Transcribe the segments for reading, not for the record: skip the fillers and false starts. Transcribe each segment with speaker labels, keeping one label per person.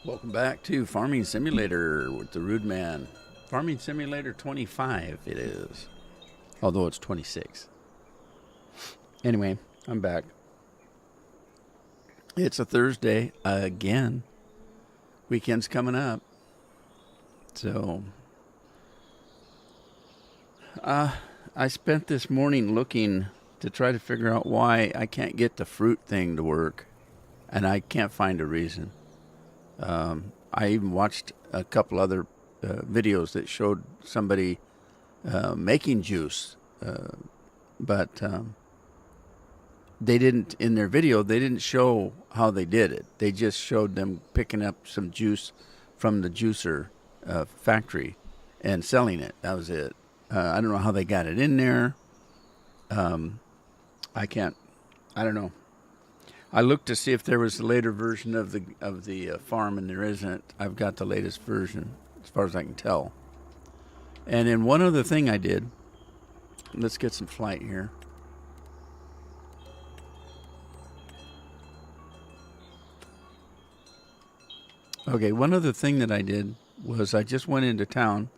Speaker 1: Welcome back to Farming Simulator with the Rude Man. Farming Simulator 25 it is, although it's 26. Anyway, I'm back. It's a Thursday again. Weekend's coming up. So, I spent this morning looking to try to figure out why I can't get the fruit thing to work, and I can't find a reason. I even watched a couple other videos that showed somebody making juice, but they didn't, in their video, they didn't show how they did it. They just showed them picking up some juice from the juicer factory and selling it. That was it. I don't know how they got it in there. I don't know. I looked to see if there was a later version of the farm, and there isn't. I've got the latest version, as far as I can tell. And then one other thing I did. Let's get some flight here. Okay, one other thing that I did was I just went into town.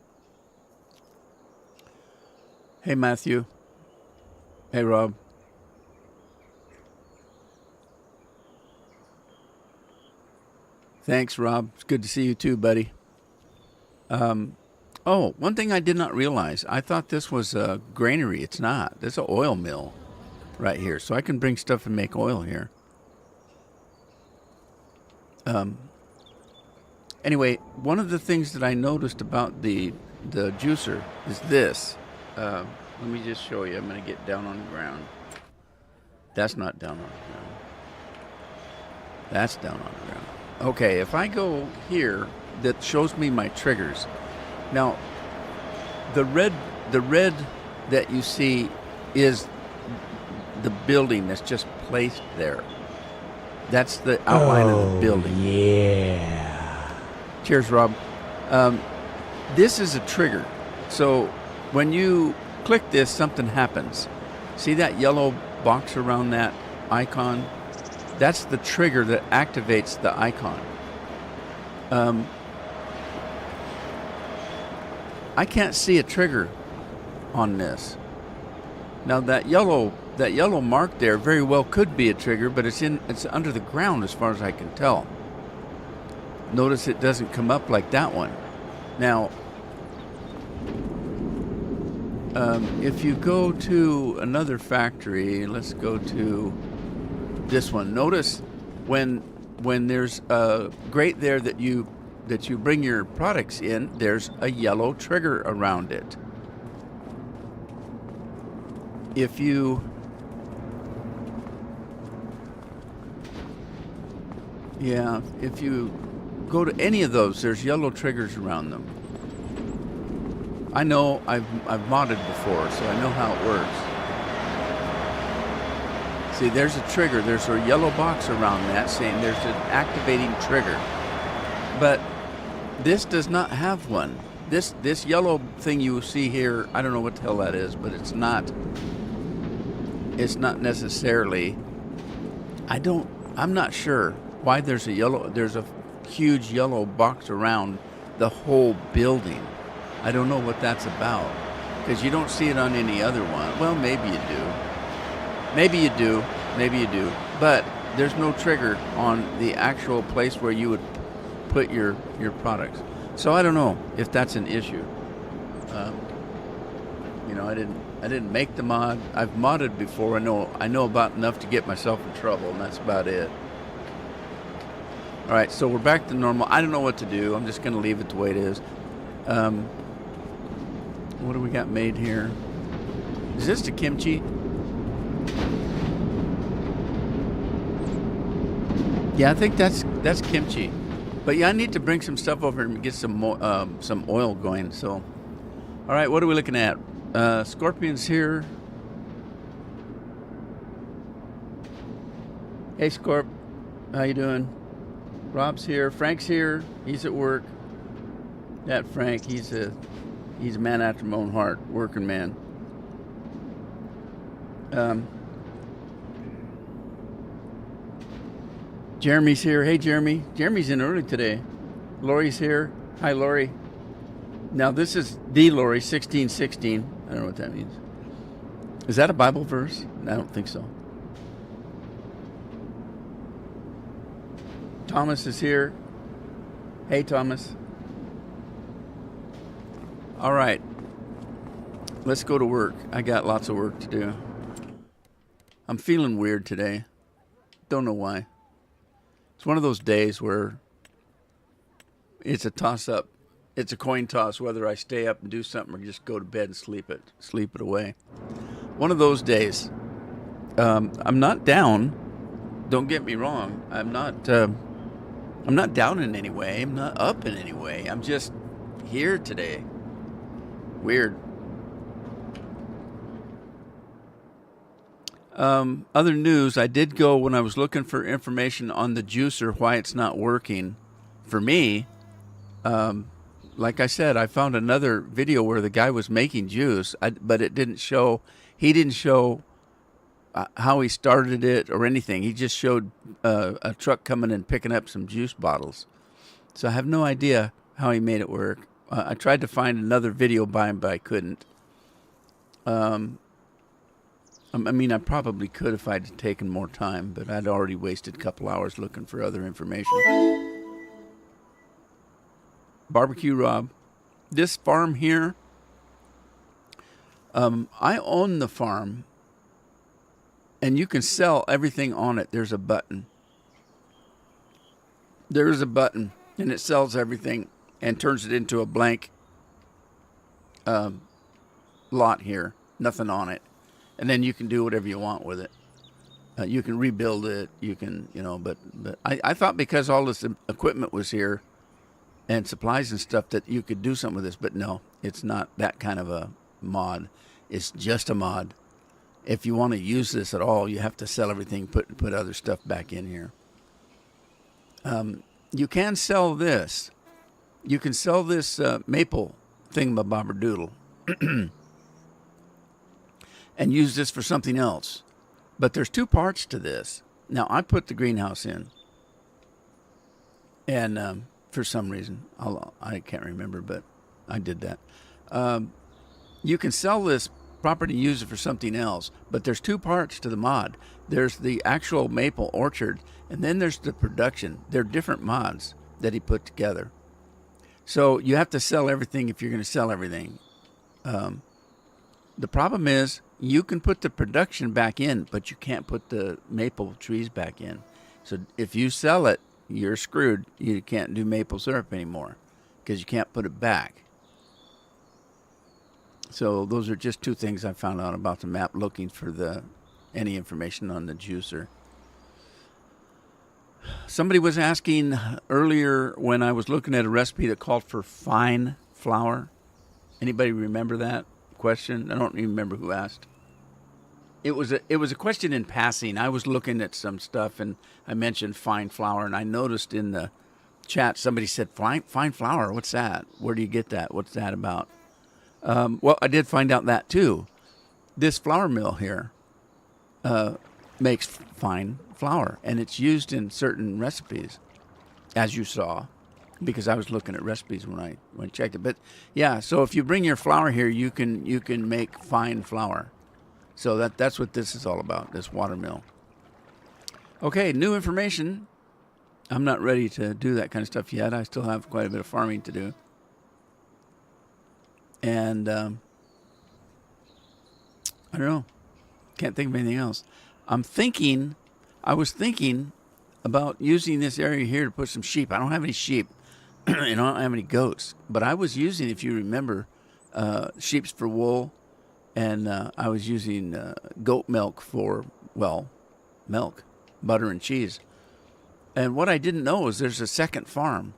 Speaker 1: Hey, Matthew. Hey, Rob. Thanks, Rob. It's good to see you too, buddy. One thing I did not realize. I thought this was a granary. It's not. There's an oil mill right here. So I can bring stuff and make oil here. Anyway, one of the things that I noticed about the juicer is this. Let me just show you. I'm going to get down on the ground. That's not down on the ground. That's down on the ground. Okay, if I go here, that shows me my triggers. Now, the red that you see is the building that's just placed there. That's the outline of the building.
Speaker 2: Yeah.
Speaker 1: Cheers, Rob. This is a trigger. So when you click this, something happens. See that yellow box around that icon? That's the trigger that activates the icon. I can't see a trigger on this. Now that yellow mark there very well could be a trigger, but it's under the ground as far as I can tell. Notice it doesn't come up like that one. Now, if you go to another factory, let's go to this one. Notice when there's a grate there that you bring your products in, there's a yellow trigger around it. If you go to any of those, there's yellow triggers around them. I know I've modded before, so I know how it works. See, there's a trigger. There's a yellow box around that saying there's an activating trigger. But this does not have one. This yellow thing you see here, I don't know what the hell that is, but it's not necessarily, I'm not sure why there's a huge yellow box around the whole building. I don't know what that's about, because you don't see it on any other one. Well, maybe you do. Maybe you do, but there's no trigger on the actual place where you would put your products. So I don't know if that's an issue. I didn't make the mod. I've modded before. I know about enough to get myself in trouble, and that's about it. All right, so we're back to normal. I don't know what to do. I'm just going to leave it the way it is. What do we got made here? Is this the kimchi? Yeah, I think that's kimchi. But yeah, I need to bring some stuff over and get some oil going. So, all right, what are we looking at? Scorpion's here. Hey, Scorp, how you doing? Rob's here. Frank's here. He's at work. That Frank, he's a man after my own heart, working man. Jeremy's here. Hey, Jeremy. Jeremy's in early today. Lori's here. Hi, Lori. Now, this is the Lori, 1616. I don't know what that means. Is that a Bible verse? I don't think so. Thomas is here. Hey, Thomas. All right. Let's go to work. I got lots of work to do. I'm feeling weird today. Don't know why. It's one of those days where it's a toss-up. It's a coin toss whether I stay up and do something or just go to bed and sleep it away. One of those days. I'm not down. Don't get me wrong. I'm not down in any way. I'm not up in any way. I'm just here today. Weird. Other news, I did go when I was looking for information on the juicer, why it's not working for me. Like I said, I found another video where the guy was making juice, but it didn't show, he didn't show how he started it or anything. He just showed a truck coming and picking up some juice bottles. So I have no idea how he made it work. I tried to find another video by him, but I couldn't. I mean, I probably could if I'd taken more time, but I'd already wasted a couple hours looking for other information. Barbecue Rob. This farm here, I own the farm, and you can sell everything on it. There's a button. There's a button, and it sells everything and turns it into a blank lot here. Nothing on it. And then you can do whatever you want with it. You can rebuild it. You can, but I thought because all this equipment was here and supplies and stuff that you could do something with this. But no, it's not that kind of a mod. It's just a mod. If you want to use this at all, you have to sell everything, put other stuff back in here. You can sell this. You can sell this maple thingamabobberdoodle and use this for something else. But there's two parts to this. Now, I put the greenhouse in. And for some reason, I can't remember, but I did that. You can sell this property and use it for something else, but there's two parts to the mod. There's the actual maple orchard, and then there's the production. They're different mods that he put together. So you have to sell everything if you're going to sell everything. The problem is you can put the production back in, but you can't put the maple trees back in. So if you sell it, you're screwed. You can't do maple syrup anymore because you can't put it back. So those are just two things I found out about the map looking for any information on the juicer. Somebody was asking earlier when I was looking at a recipe that called for fine flour. Anybody remember that question? I don't even remember who asked. It was a question in passing. I was looking at some stuff and I mentioned fine flour, and I noticed in the chat somebody said fine flour. What's that? Where do you get that? What's that about? Well, I did find out that too. This flour mill here makes fine flour, and it's used in certain recipes, as you saw, because I was looking at recipes when I checked it. But yeah, so if you bring your flour here, you can make fine flour. So that's what this is all about, this water mill. Okay, new information. I'm not ready to do that kind of stuff yet. I still have quite a bit of farming to do. And I don't know. Can't think of anything else. I was thinking about using this area here to put some sheep. I don't have any sheep. And I don't have any goats. But I was using, if you remember, sheep's for wool. And I was using goat milk for, milk, butter, and cheese. And what I didn't know is there's a second farm.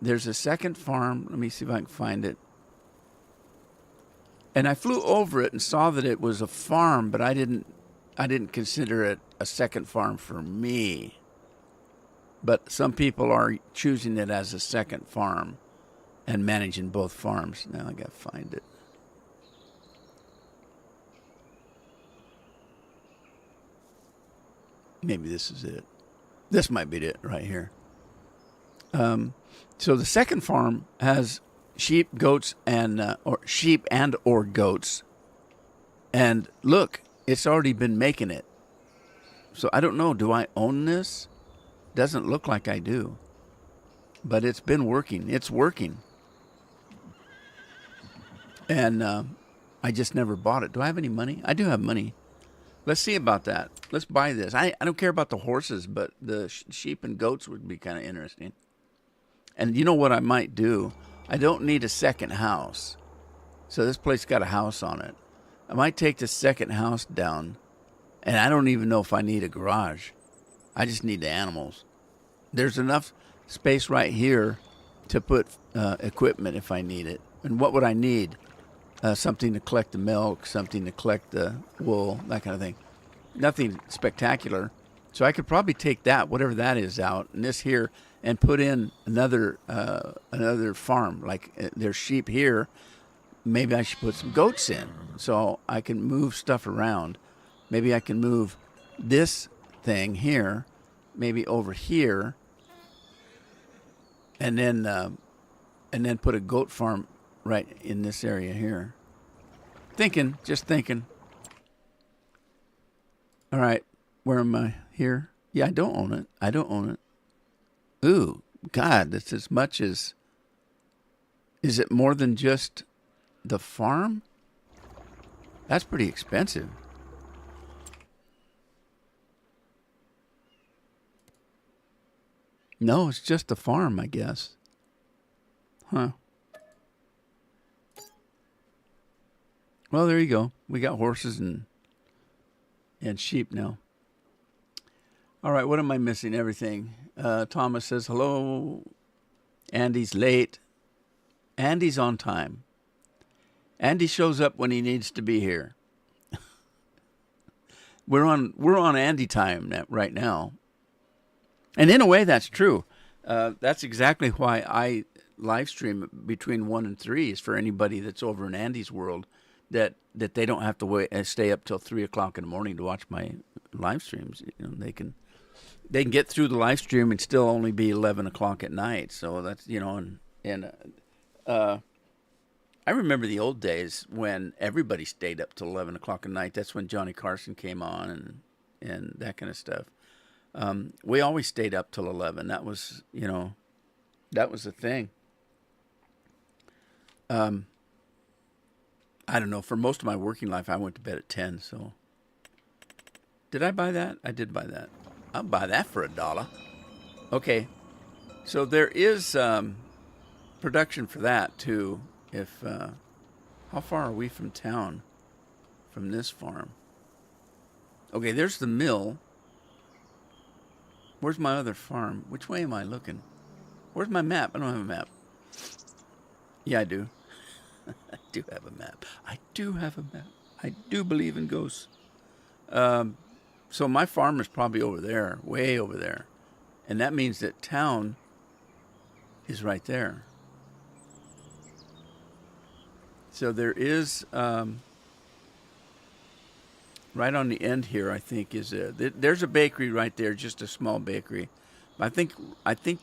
Speaker 1: There's a second farm. Let me see if I can find it. And I flew over it and saw that it was a farm, but I didn't consider it a second farm for me. But some people are choosing it as a second farm and managing both farms. Now I got to find it. Maybe this is it. This might be it right here. So the second farm has sheep, goats, and or sheep and or goats. And look, it's already been making it. So I don't know. Do I own this? Doesn't look like I do. But it's been working. It's working. And I just never bought it. Do I have any money? I do have money. Let's see about that. Let's buy this. I don't care about the horses, but the sheep and goats would be kind of interesting. And you know what I might do? I don't need a second house. So this place got a house on it. I might take the second house down. And I don't even know if I need a garage. I just need the animals. There's enough space right here to put equipment if I need it. And what would I need? Something to collect the milk, something to collect the wool, that kind of thing. Nothing spectacular. So I could probably take that, whatever that is, out, and this here, and put in another farm. Like there's sheep here. Maybe I should put some goats in so I can move stuff around. Maybe I can move this thing here, maybe over here, and then put a goat farm right in this area here. Just thinking. All right, where am I? Here? Yeah, I don't own it. Ooh, God, that's as much as... Is it more than just the farm? That's pretty expensive. No, it's just the farm, I guess. Huh. Well, there you go. We got horses and sheep now. All right, what am I missing? Everything. Thomas says, hello. Andy's late. Andy's on time. Andy shows up when he needs to be here. We're on Andy time right now. And in a way, that's true. That's exactly why I live stream between 1 and 3 is for anybody that's over in Andy's world that they don't have to wait and stay up till 3 o'clock in the morning to watch my live streams. You know, they can get through the live stream and still only be 11 o'clock at night. So that's, you know, and I remember the old days when everybody stayed up till 11 o'clock at night. That's when Johnny Carson came on and that kind of stuff. We always stayed up till 11. That was, you know, that was the thing. I don't know. For most of my working life, I went to bed at 10. So, did I buy that? I did buy that. I'll buy that for $1. Okay. So there is production for that too. If how far are we from town? From this farm? Okay, there's the mill. Where's my other farm? Which way am I looking? Where's my map? I don't have a map. Yeah, I do. I do have a map. I do believe in ghosts. So my farm is probably over there, way over there. And that means that town is right there. So there is, right on the end here, I think, there's a bakery right there, just a small bakery. I think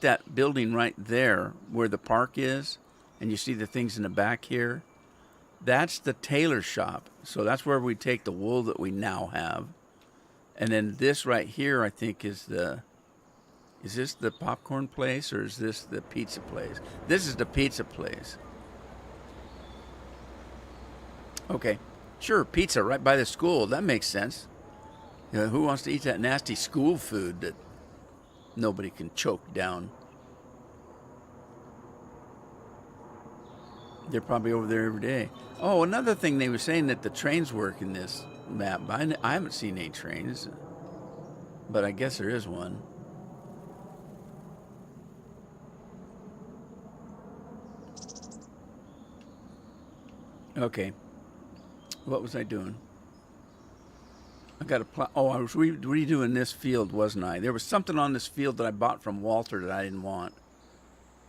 Speaker 1: that building right there where the park is, and you see the things in the back here, that's the tailor shop. So that's where we take the wool that we now have. And then this right here, I think, is this the popcorn place or is this the pizza place? This is the pizza place. Okay, sure, pizza right by the school. That makes sense. You know, who wants to eat that nasty school food that nobody can choke down? They're probably over there every day. Oh, another thing, they were saying that the trains work in this map. I haven't seen any trains, but I guess there is one. Okay. What was I doing? I got a I was redoing this field, wasn't I? There was something on this field that I bought from Walter that I didn't want.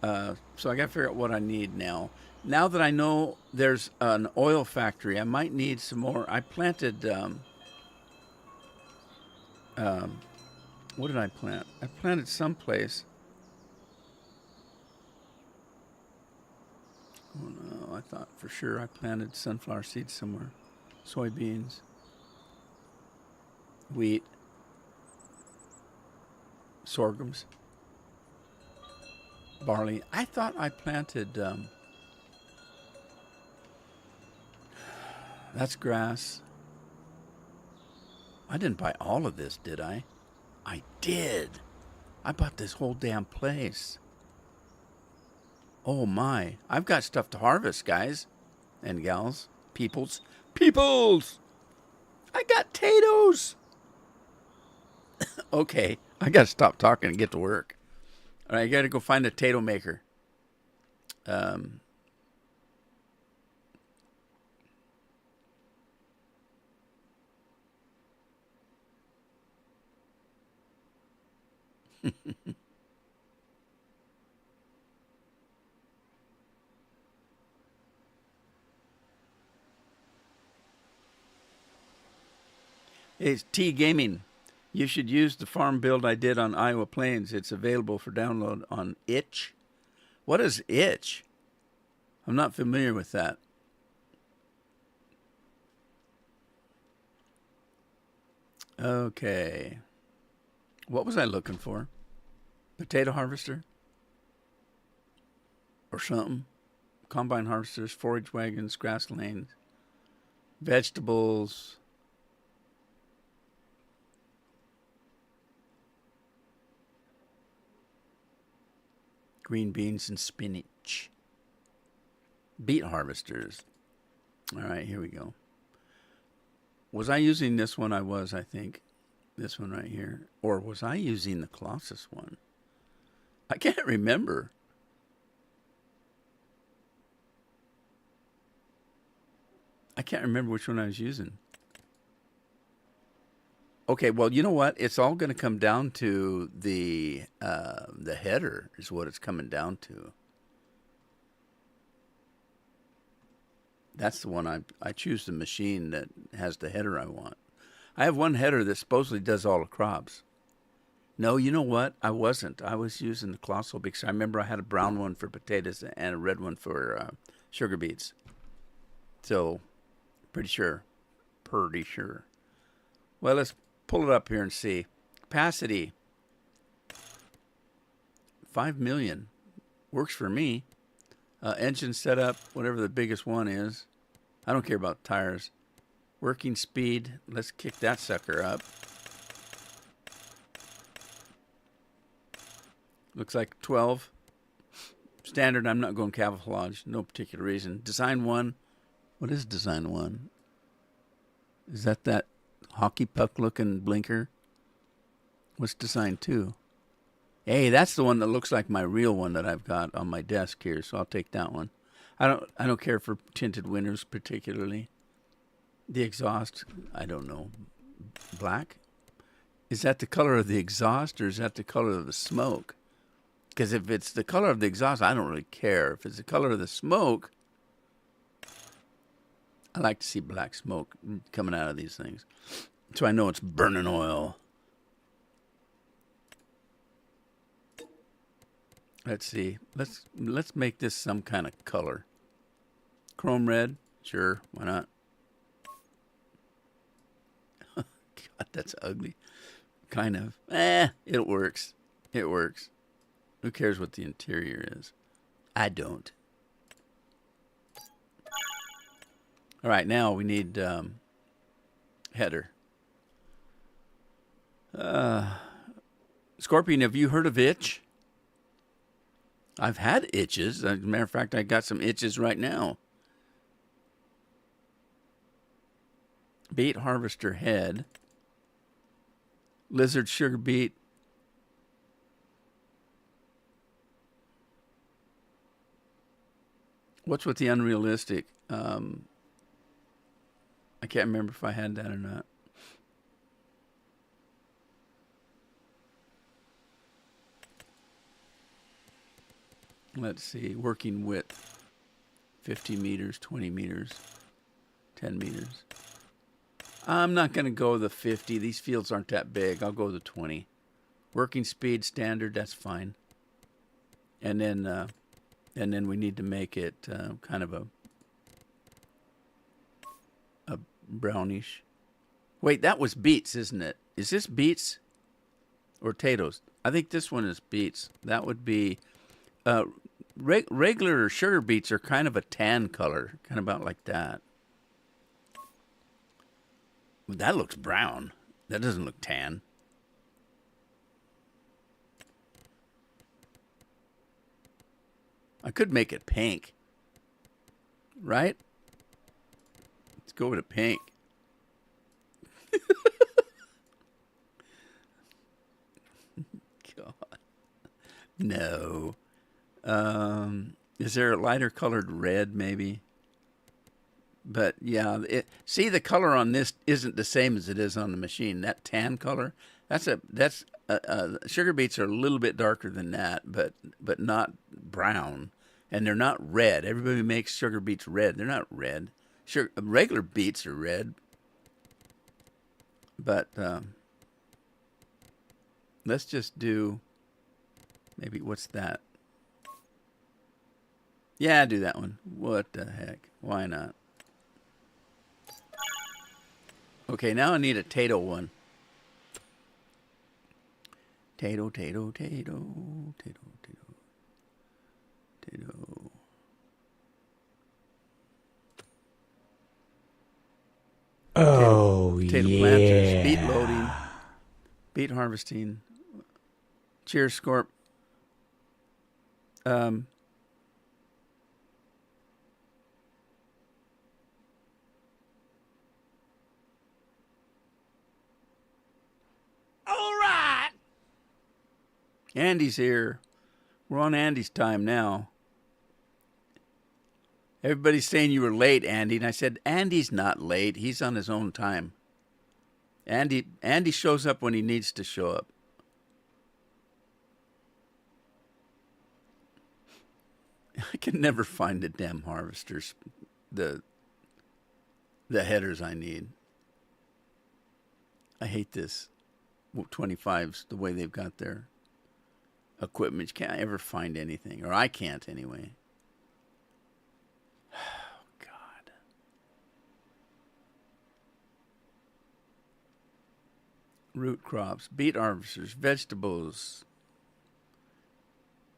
Speaker 1: So I got to figure out what I need now. Now that I know there's an oil factory, I might need some more. I planted, what did I plant? I planted someplace. thought for sure I planted sunflower seeds somewhere. Soybeans, wheat, sorghums, barley. I thought I planted, that's grass. I didn't buy all of this, did I? I did. I bought this whole damn place. Oh my. I've got stuff to harvest, guys and gals. Peoples. Peoples! I got potatoes! Okay, I gotta stop talking and get to work. All right, I gotta go find a potato maker. It's T Gaming. You should use the farm build I did on Iowa Plains. It's available for download on Itch. What is Itch? I'm not familiar with that. Okay. What was I looking for? Potato harvester? Or something? Combine harvesters, forage wagons, grass lanes, vegetables. Green beans and spinach. Beet harvesters. All right, here we go. Was I using this one? I was, I think. This one right here. Or was I using the Colossus one? I can't remember. I can't remember which one I was using. Okay, well, you know what? It's all going to come down to the header is what it's coming down to. That's the one I choose the machine that has the header I want. I have one header that supposedly does all the crops. No, you know what? I wasn't. I was using the Colossal because I remember I had a brown one for potatoes and a red one for sugar beets. So, pretty sure. Well, let's pull it up here and see. Capacity. 5 million. Works for me. Engine setup, whatever the biggest one is. I don't care about tires. Working speed. Let's kick that sucker up. Looks like 12. Standard, I'm not going camouflage. No particular reason. Design 1. What is design 1? Is that hockey puck looking blinker? What's design 2? Hey, that's the one that looks like my real one that I've got on my desk here, so I'll take that one. I don't care for tinted windows particularly. The exhaust, I don't know. Black? Is that the color of the exhaust or is that the color of the smoke? Because if it's the color of the exhaust, I don't really care. If it's the color of the smoke, I like to see black smoke coming out of these things. So I know it's burning oil. Let's see. Let's make this some kind of color. Chrome red? Sure, why not? God, that's ugly. Kind of. It works. It works. Who cares what the interior is? I don't. All right, now we need header. Scorpion, have you heard of Itch? I've had itches. As a matter of fact, I got some itches right now. Beet harvester head. Lizard sugar beet. What's with the unrealistic? I can't remember if I had that or not. Let's see. Working width. 50 meters, 20 meters, 10 meters. I'm not going to go the 50. These fields aren't that big. I'll go the 20. Working speed standard, that's fine. And then we need to make it kind of a brownish. Wait, that was beets, isn't it? Is this beets or potatoes? I think this one is beets. That would be regular sugar beets are kind of a tan color, kind of about like that. Well, that looks brown. That doesn't look tan. I could make it pink, right? Let's go with a pink. God. No. Is there a lighter colored red maybe? But yeah, see the color on this isn't the same as it is on the machine. That tan color, sugar beets are a little bit darker than that, but not brown, and they're not red. Everybody makes sugar beets red. They're not red. Regular beets are red, but let's just do maybe what's that? Yeah, do that one. What the heck? Why not? Okay, now I need a Tato one. Tato.
Speaker 2: Oh,
Speaker 1: Tato
Speaker 2: yeah.
Speaker 1: planters, beet loading, beet harvesting. Cheers, Scorp. Andy's here. We're on Andy's time now. Everybody's saying you were late, Andy. And I said, Andy's not late. He's on his own time. Andy shows up when he needs to show up. I can never find the damn harvesters, the headers I need. I hate this. 25s, the way they've got their equipment. You can't ever find anything, or I can't anyway. Oh, God. Root crops, beet harvesters, vegetables,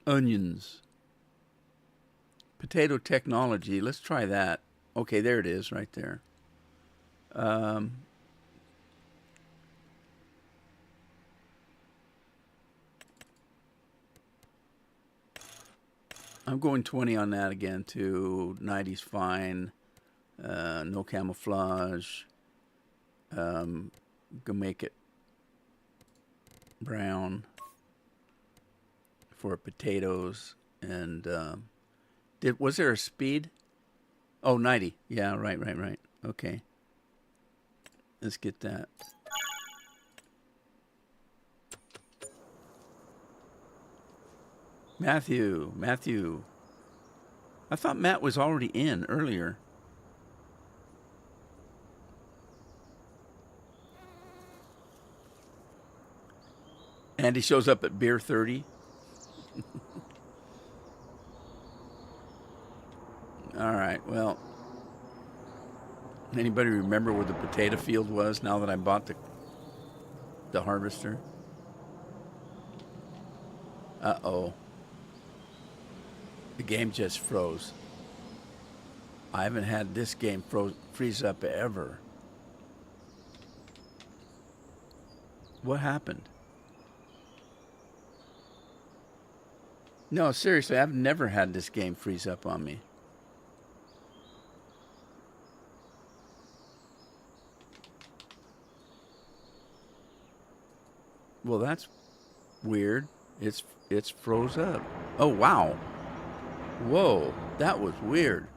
Speaker 1: onions, potato technology. Let's try that. Okay, there it is right there. I'm going 20 on that again too. 90's fine. No camouflage. Gonna make it brown for potatoes. And was there a speed? Oh, 90. Yeah, right. Okay. Let's get that. Matthew. I thought Matt was already in earlier. Andy shows up at beer 30. All right, well, anybody remember where the potato field was now that I bought the harvester? Uh-oh. The game just froze. I haven't had this game freeze up ever. What happened? No, seriously, I've never had this game freeze up on me. Well, that's weird. It's froze up. Oh, wow. Whoa, that was weird.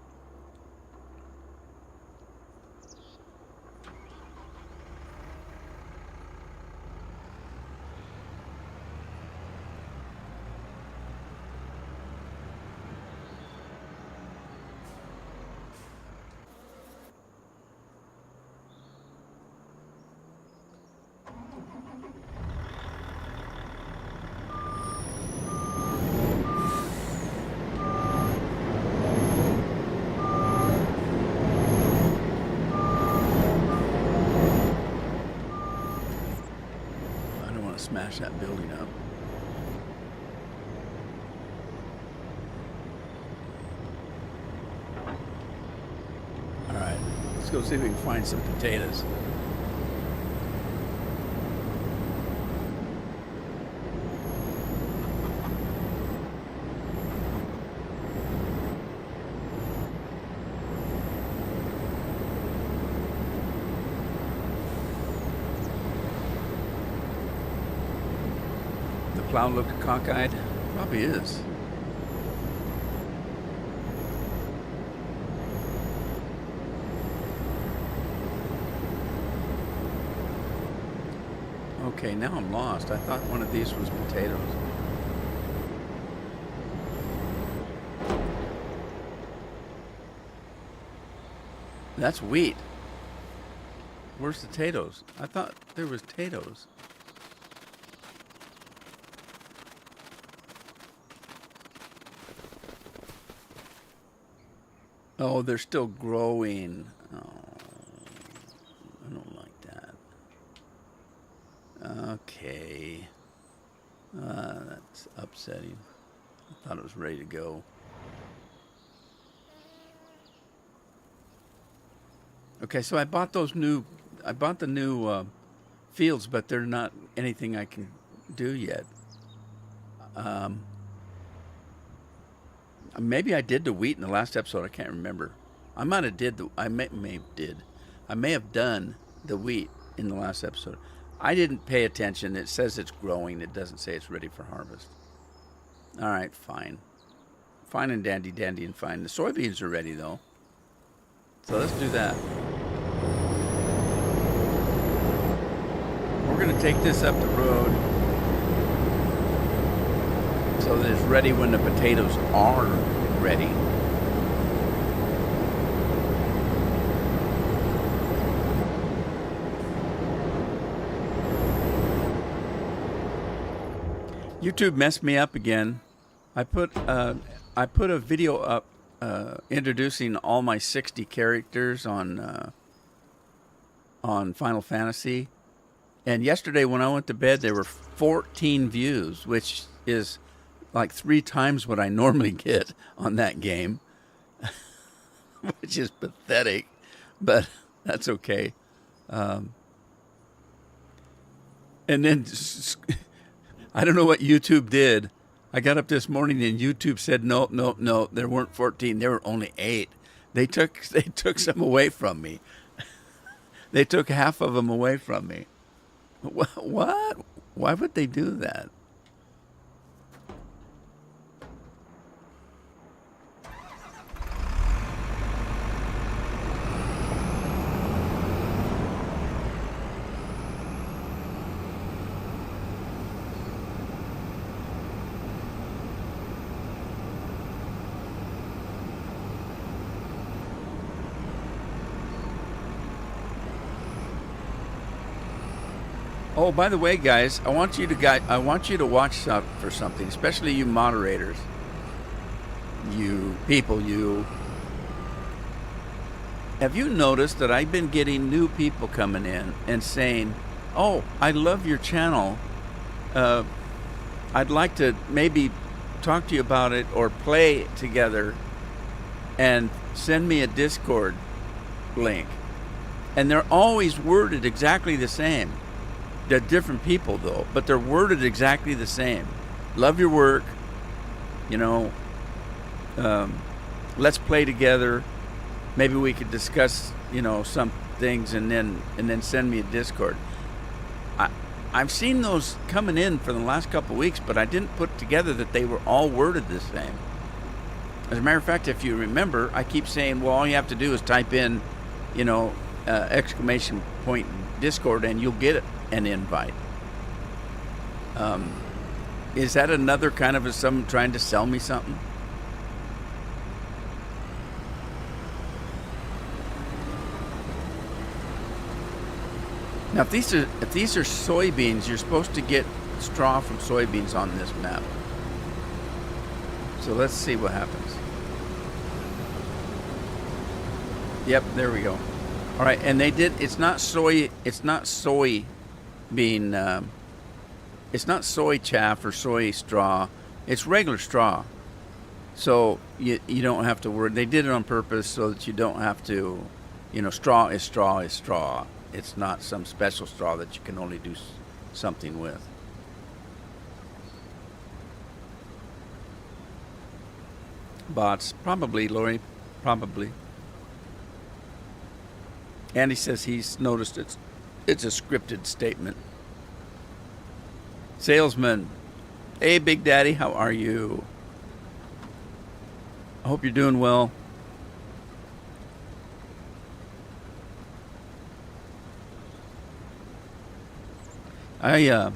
Speaker 1: smash that building up. All right, let's go see if we can find some potatoes. The clown looked cockeyed. Probably is. Okay, now I'm lost. I thought one of these was potatoes. That's wheat. Where's the potatoes? I thought there was potatoes. Oh, they're still growing. Oh, I don't like that. Okay. That's upsetting. I thought it was ready to go. Okay, so I bought the new fields, but they're not anything I can do yet. Maybe I did the wheat in the last episode. I can't remember. I might have did the. I may have done the wheat in the last episode. I didn't pay attention. It says it's growing. It doesn't say it's ready for harvest. All right, fine. Fine and dandy and fine. The soybeans are ready though. So let's do that. We're going to take this up the road so that it's ready when the potatoes are ready. YouTube messed me up again. I put a video up introducing all my 60 characters on Final Fantasy. And yesterday when I went to bed, there were 14 views, which is like 3 times what I normally get on that game, which is pathetic, but that's okay. And then I don't know what YouTube did. I got up this morning and YouTube said, no, there weren't 14. There were only 8. They took some away from me. They took half of them away from me. What? Why would they do that? Oh, by the way, guys, I want you to watch out for something, especially you moderators, you people. Have you noticed that I've been getting new people coming in and saying, "Oh, I love your channel. I'd like to maybe talk to you about it or play together, and send me a Discord link." And they're always worded exactly the same. They're different people though, but they're worded exactly the same. Love your work, let's play together. Maybe we could discuss, some things and then send me a Discord. I've seen those coming in for the last couple of weeks, but I didn't put together that they were all worded the same. As a matter of fact, if you remember, I keep saying, well, all you have to do is type in, exclamation point Discord and you'll get an invite. Is that another kind of someone trying to sell me something? Now, if these are soybeans, you're supposed to get straw from soybeans on this map. So let's see what happens. Yep, there we go. All right, and they did. It's not soy bean it's not soy chaff or soy straw. It's regular straw. So you don't have to worry. They did it on purpose so that you don't have to, straw is straw is straw. It's not some special straw that you can only do something with. Bots, probably, Lori, probably. Andy says he's noticed it's a scripted statement. Salesman, hey Big Daddy, how are you? I hope you're doing well. I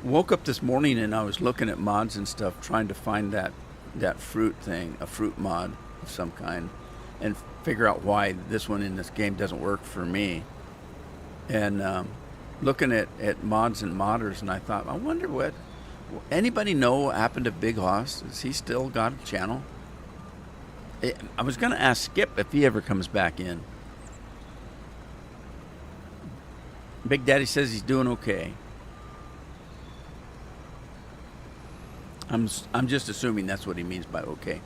Speaker 1: woke up this morning and I was looking at mods and stuff, trying to find that fruit thing, a fruit mod of some kind, and figure out why this one in this game doesn't work for me. And looking at mods and modders, and I thought, I wonder what anybody know what happened to Big Hoss? Has he still got a channel? I was going to ask Skip if he ever comes back in. Big Daddy says he's doing okay. I'm just assuming that's what he means by okay.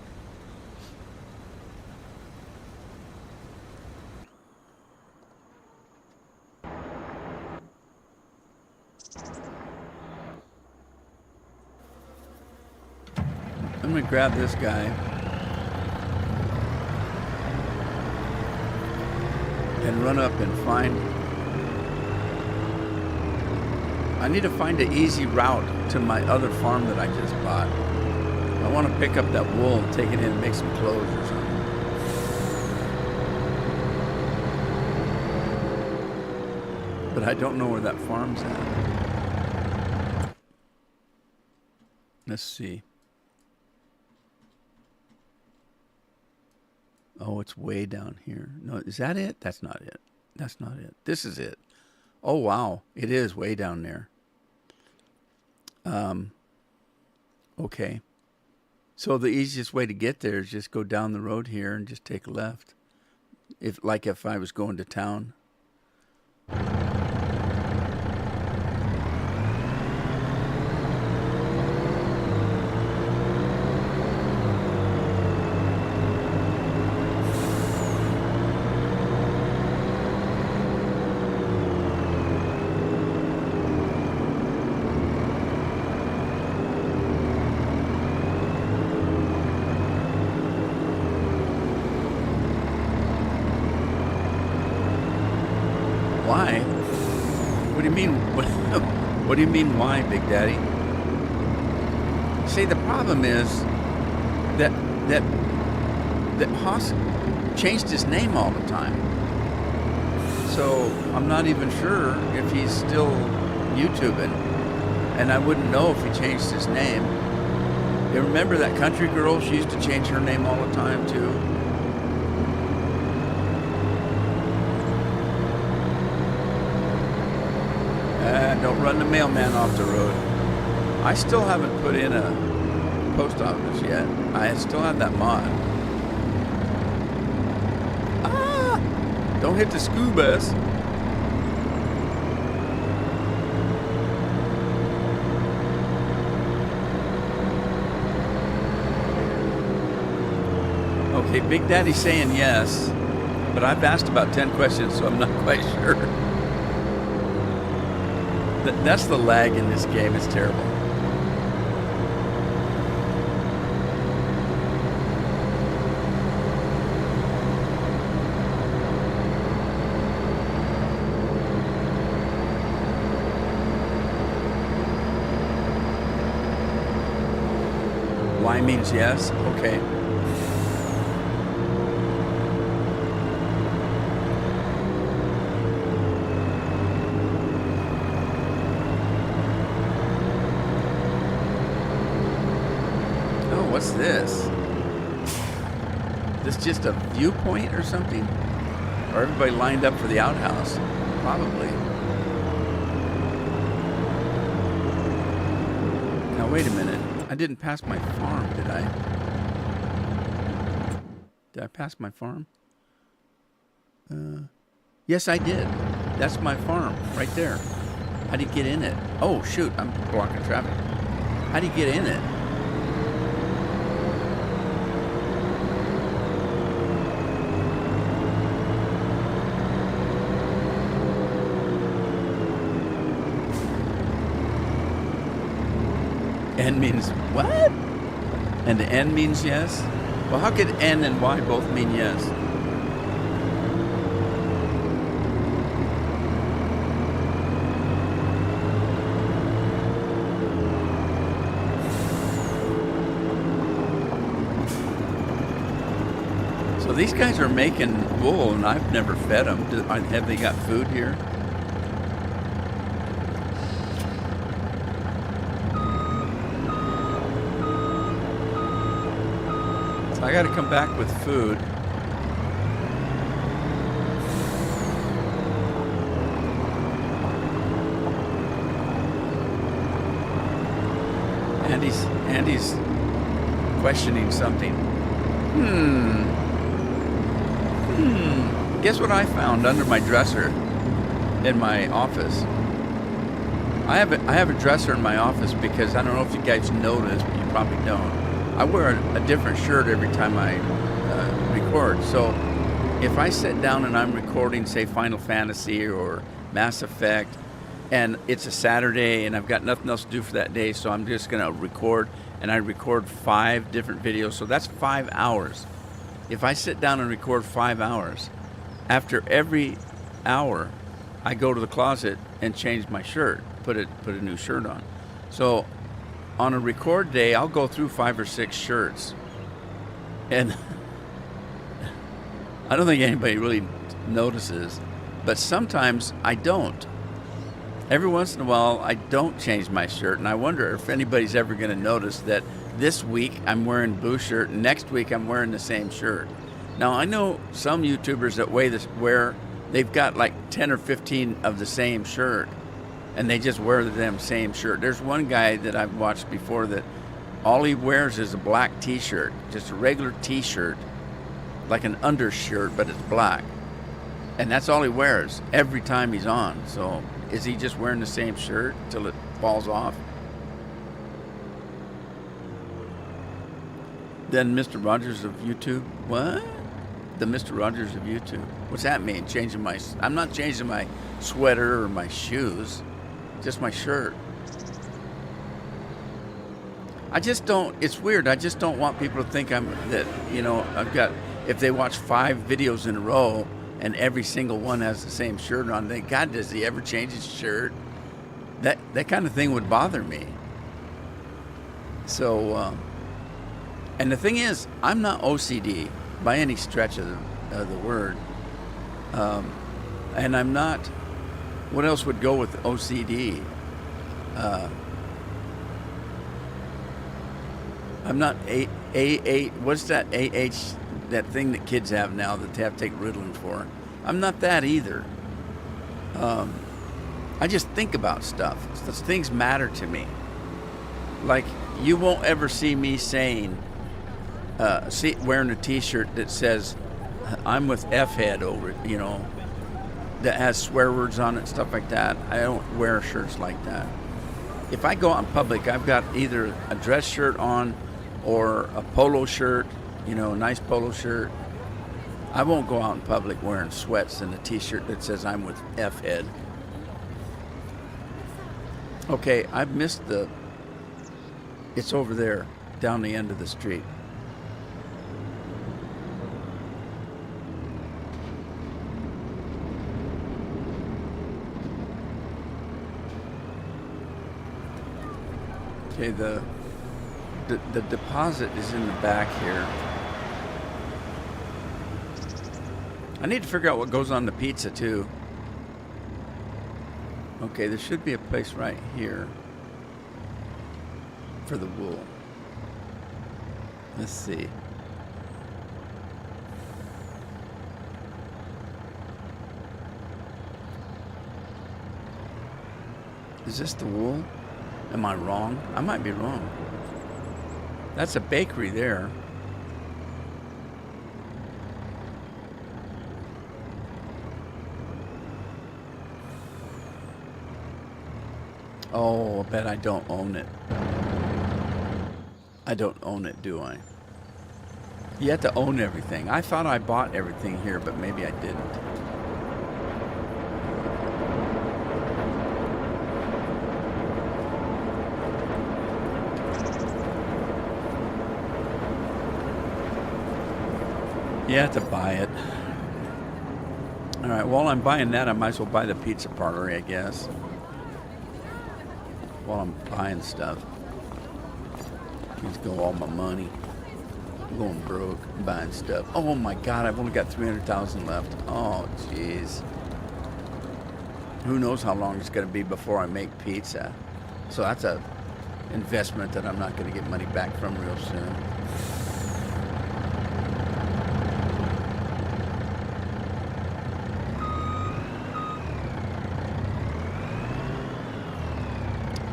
Speaker 1: I'm going to grab this guy. And run up and find... I need to find an easy route to my other farm that I just bought. I want to pick up that wool and take it in and make some clothes or something. But I don't know where that farm's at. Let's see. Oh, it's way down here. No, is that it? That's not it. That's not it. This is it. Oh, wow. It is way down there. Okay. So the easiest way to get there is just go down the road here and just take a left. If I was going to town. Why? What do you mean? What do you mean why, Big Daddy? See, the problem is that Hoss changed his name all the time. So I'm not even sure if he's still YouTubing, and I wouldn't know if he changed his name. You remember that country girl? She used to change her name all the time too. Don't run the mailman off the road. I still haven't put in a post office yet. I still have that mod. Ah! Don't hit the school bus. Okay, Big Daddy's saying yes, but I've asked about 10 questions, so I'm not quite sure. That's the lag in this game. It's terrible. Y means yes. Okay. What's this? This just a viewpoint or something? Or everybody lined up for the outhouse? Probably. Now wait a minute. I didn't pass my farm, did I? Did I pass my farm? Yes, I did. That's my farm right there. How do you get in it? Oh, shoot, I'm blocking traffic. How do you get in it? N means what? And the N means yes? Well, how could N and Y both mean yes? So these guys are making wool, and I've never fed them. Have they got food here? I got to come back with food. Andy's questioning something. Guess what I found under my dresser in my office? I have a dresser in my office because I don't know if you guys noticed, but you probably don't. I wear a different shirt every time I record. So if I sit down and I'm recording, say, Final Fantasy or Mass Effect, and it's a Saturday and I've got nothing else to do for that day, so I'm just going to record, and I record 5 different videos. So that's 5 hours. If I sit down and record 5 hours, after every hour, I go to the closet and change my shirt, put a new shirt on. So on a record day, I'll go through 5 or 6 shirts. And I don't think anybody really notices, but sometimes I don't. Every once in a while, I don't change my shirt, and I wonder if anybody's ever going to notice that this week I'm wearing a blue shirt, and next week I'm wearing the same shirt. Now, I know some YouTubers that they've got like 10 or 15 of the same shirt, and they just wear the same shirt. There's one guy that I've watched before that all he wears is a black t-shirt, just a regular t-shirt, like an undershirt, but it's black. And that's all he wears every time he's on. So is he just wearing the same shirt till it falls off? Then Mr. Rogers of YouTube, what? The Mr. Rogers of YouTube. What's that mean? I'm not changing my sweater or my shoes. Just my shirt. I just don't, it's weird. I just don't want people to think if they watch 5 videos in a row and every single one has the same shirt on, God, does he ever change his shirt? That kind of thing would bother me. So, and the thing is, I'm not OCD by any stretch of the word. And I'm not, what else would go with OCD? I'm not what's that AH, that thing that kids have now that they have to take Ritalin for? I'm not that either. I just think about stuff. Things matter to me. Like, you won't ever see me saying, wearing a t-shirt that says, I'm with F-head over it, that has swear words on it, stuff like that. I don't wear shirts like that. If I go out in public, I've got either a dress shirt on or a polo shirt, a nice polo shirt. I won't go out in public wearing sweats and a t-shirt that says I'm with F-head. Okay, I've missed it's over there, down the end of the street. Okay, the deposit is in the back here. I need to figure out what goes on the pizza too. Okay, there should be a place right here for the wool. Let's see. Is this the wool? Am I wrong? I might be wrong. That's a bakery there. Oh, I bet I don't own it. I don't own it, do I? You have to own everything. I thought I bought everything here, but maybe I didn't. You have to buy it. All right, while I'm buying that, I might as well buy the pizza parlor, I guess. While I'm buying stuff. Let's go all my money. I'm going broke buying stuff. Oh my God, I've only got 300,000 left. Oh, jeez. Who knows how long it's going to be before I make pizza. So that's a investment that I'm not going to get money back from real soon.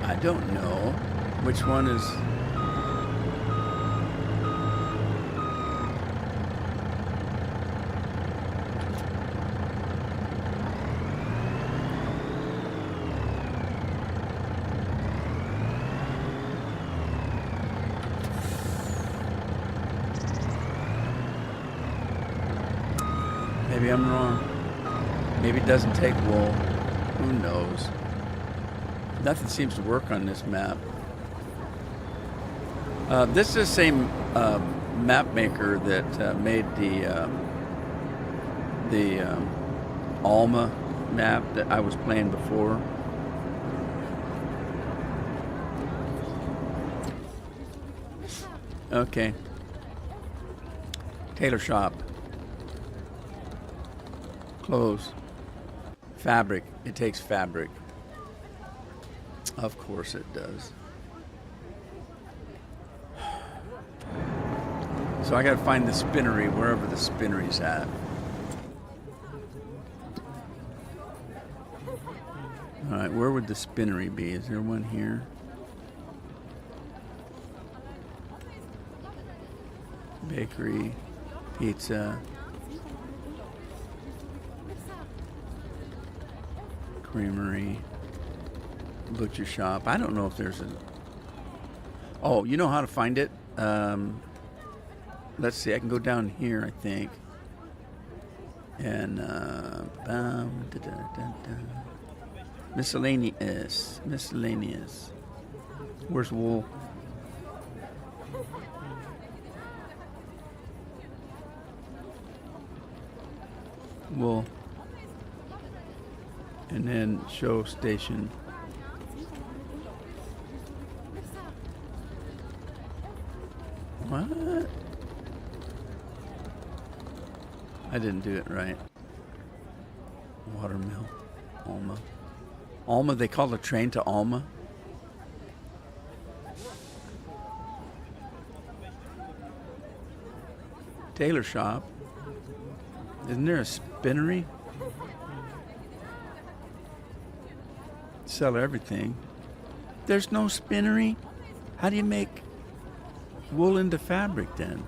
Speaker 1: I don't know which one is. Maybe I'm wrong. Maybe it doesn't take wool. Who knows? Nothing seems to work on this map. This is the same map maker that made the Alma map that I was playing before. Okay. Tailor shop. Clothes. Fabric. It takes fabric. Of course it does. So I gotta find the spinnery wherever the spinnery's at. Alright, where would the spinnery be? Is there one here? Bakery, pizza, creamery, butcher shop. I don't know if there's a... Oh, you know how to find it? Let's see, I can go down here, I think. And, miscellaneous. Where's wool? Wool. And then show station. What? I didn't do it right. Watermill. Alma. Alma, they call the train to Alma? Tailor shop. Isn't there a spinnery? Sell everything. There's no spinnery? How do you make wool into fabric then?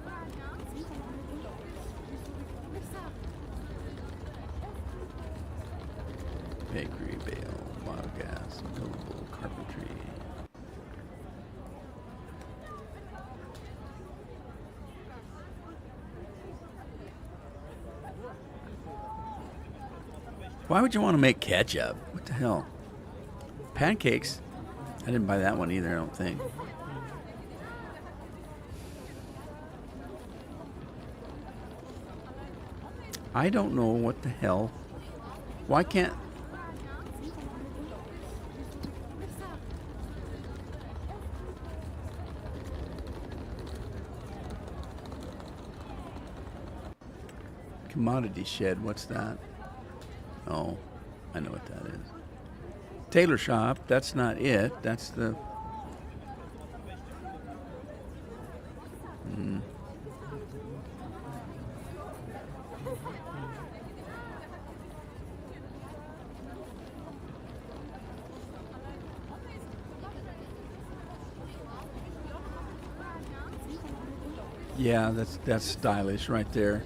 Speaker 1: Bakery, bale, biogas, buildable, carpentry. Why would you want to make ketchup? What the hell? Pancakes? I didn't buy that one either, I don't think. I don't know what the hell. Why can't... Commodity shed, what's that? Oh, I know what that is. Tailor shop, that's not it. That's the... Yeah, that's stylish right there.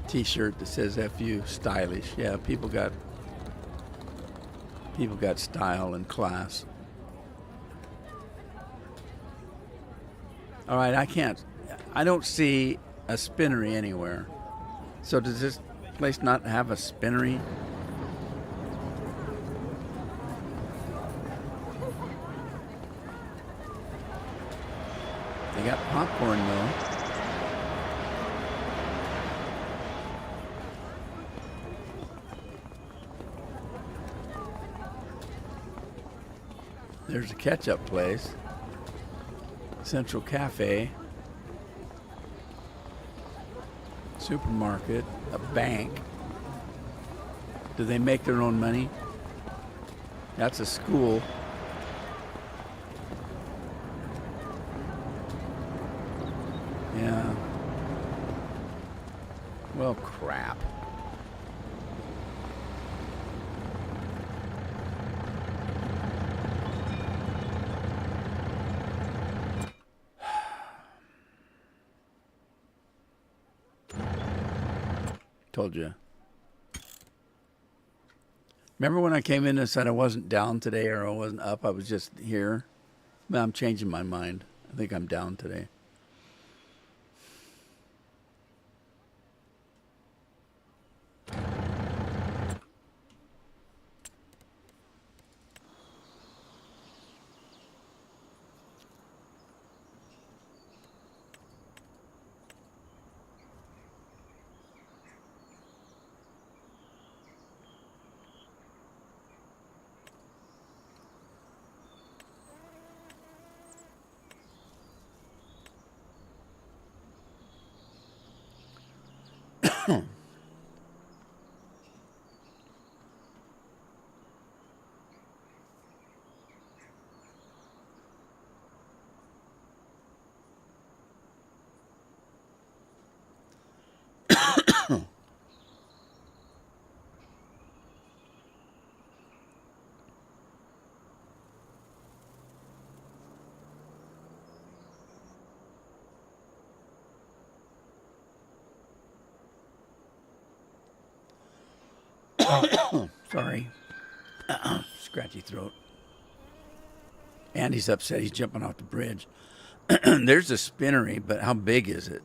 Speaker 1: T-shirt that says "FU" stylish. Yeah, people got style and class. All right, I don't see a spinnery anywhere. So does this place not have a spinnery? They got popcorn though. There's a ketchup place. Central Cafe. Supermarket. A bank. Do they make their own money? That's a school. Yeah. Well, crap. Told you. Remember when I came in and said I wasn't down today or I wasn't up? I was just here. Well, I'm changing my mind. I think I'm down today. Sorry. Scratchy throat. Andy's upset. He's jumping off the bridge. There's a spinnery, but how big is it?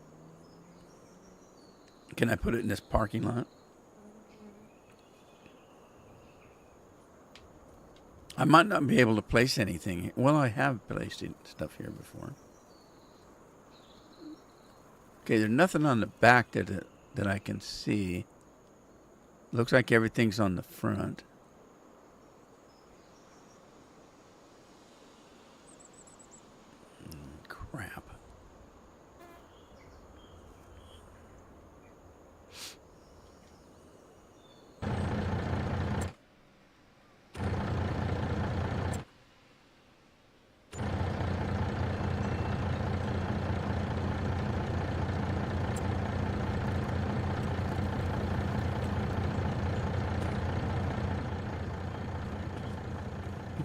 Speaker 1: Can I put it in this parking lot? I might not be able to place anything. Well, I have placed stuff here before. Okay, there's nothing on the back that I can see. Looks like everything's on the front. Crap.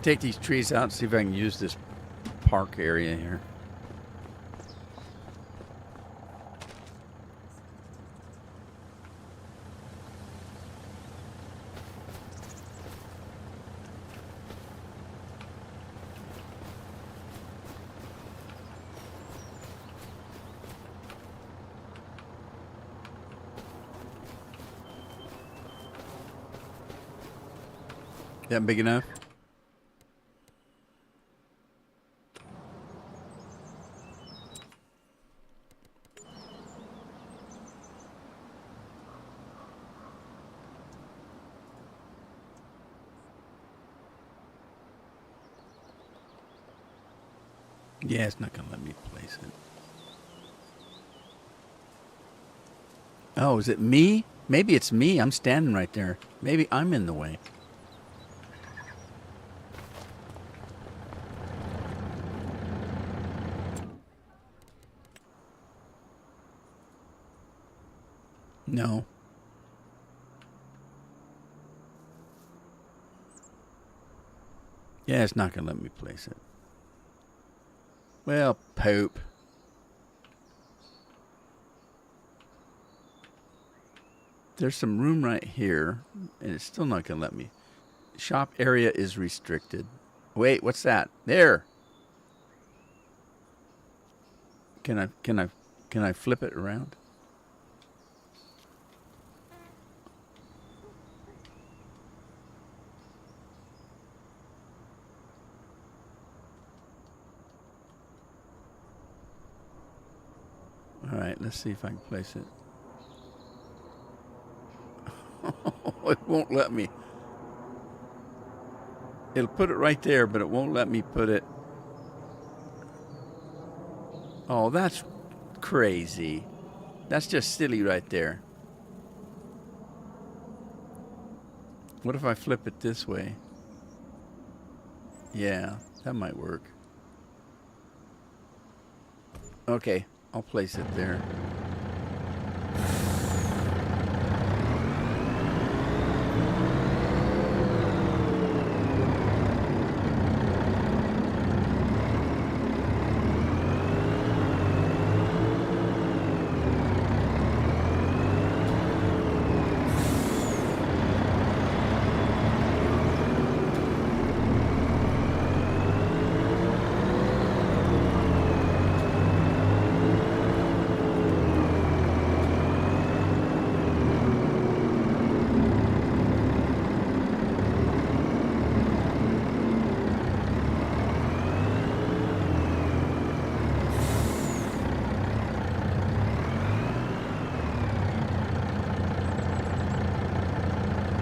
Speaker 1: Take these trees out and see if I can use this park area here. That big enough? Yeah, it's not going to let me place it. Oh, is it me? Maybe it's me. I'm standing right there. Maybe I'm in the way. No. Yeah, it's not going to let me place it. Well, poop. There's some room right here, and it's still not going to let me. Shop area is restricted. Wait, what's that? There. Can I flip it around? All right, let's see if I can place it. It won't let me. It'll put it right there, but it won't let me put it. Oh, that's crazy. That's just silly right there. What if I flip it this way? Yeah, that might work. Okay, I'll place it there.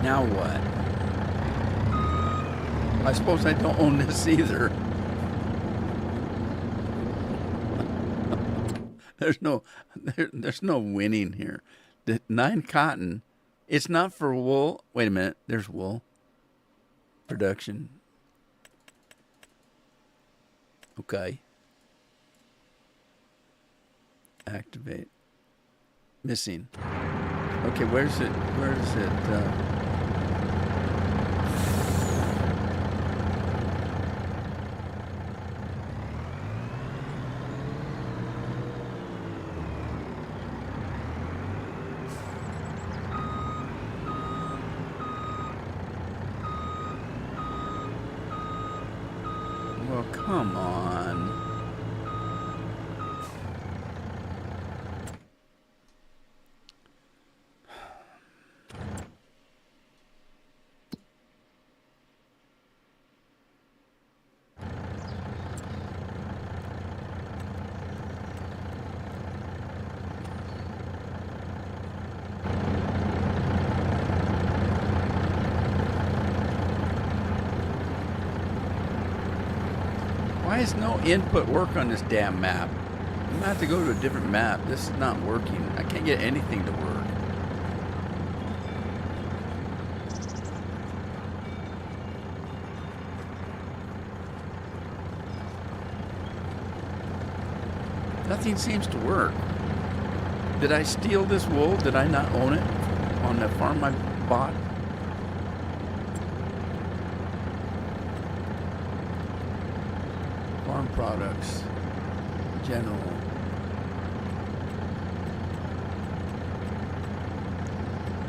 Speaker 1: Now what? I suppose I don't own this either. There's no winning here. The 9 cotton, it's not for wool. Wait a minute, there's wool. Production. Okay. Activate. Missing. Okay, where's it? Where is it? Well, come on. Why is no input work on this damn map? I'm gonna have to go to a different map. This is not working. I can't get anything to work. Nothing seems to work. Did I steal this wool? Did I not own it on the farm I bought? Farm products, general.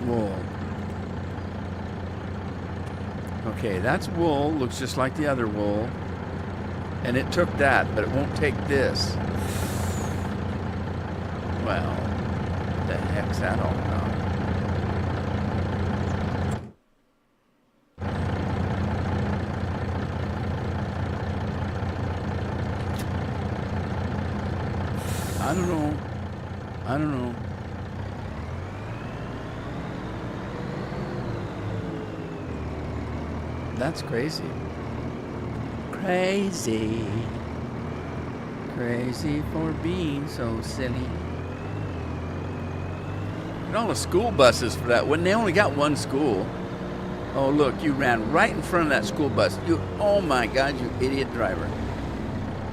Speaker 1: Wool. Okay, that's wool. Looks just like the other wool. And it took that, but it won't take this. Well, what the heck's that all about? I don't know. I don't know. That's crazy. Crazy. Crazy for being so silly. And all the school buses for that. When they only got one school. Oh, look, you ran right in front of that school bus. You, oh my God, you idiot driver.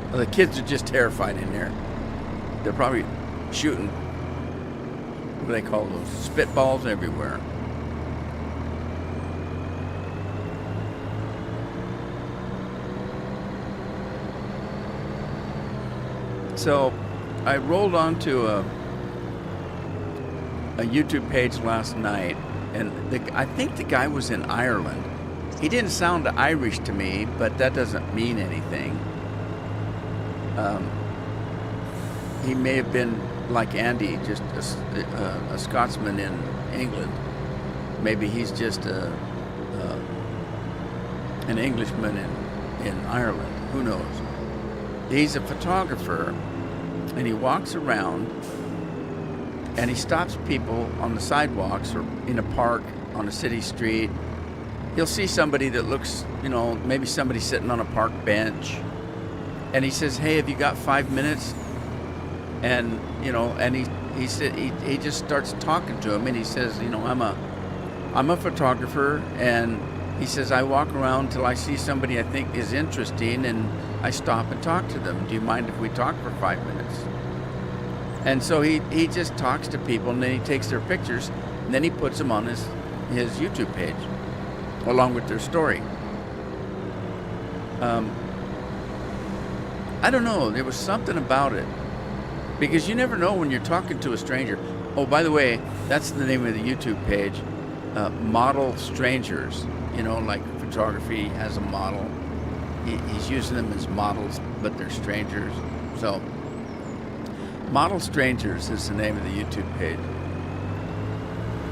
Speaker 1: Well, the kids are just terrified in there. They're probably shooting, what do they call those? Spitballs everywhere. So I rolled onto a YouTube page last night, and I think the guy was in Ireland. He didn't sound Irish to me, but that doesn't mean anything. he may have been like Andy, just a Scotsman in England. Maybe he's just an Englishman in Ireland. Who knows? He's a photographer, and he walks around and he stops people on the sidewalks or in a park on a city street. He'll see somebody that looks, maybe somebody sitting on a park bench, and he says, "Hey, have you got 5 minutes?" And he just starts talking to him, and he says, I'm a photographer, and he says, I walk around till I see somebody I think is interesting, and I stop and talk to them. Do you mind if we talk for 5 minutes? And so he just talks to people, and then he takes their pictures, and then he puts them on his YouTube page, along with their story. I don't know, there was something about it, because you never know when you're talking to a stranger. Oh, by the way, that's the name of the YouTube page, Model Strangers. Like photography has a model. He's using them as models, but they're strangers. So, Model Strangers is the name of the YouTube page.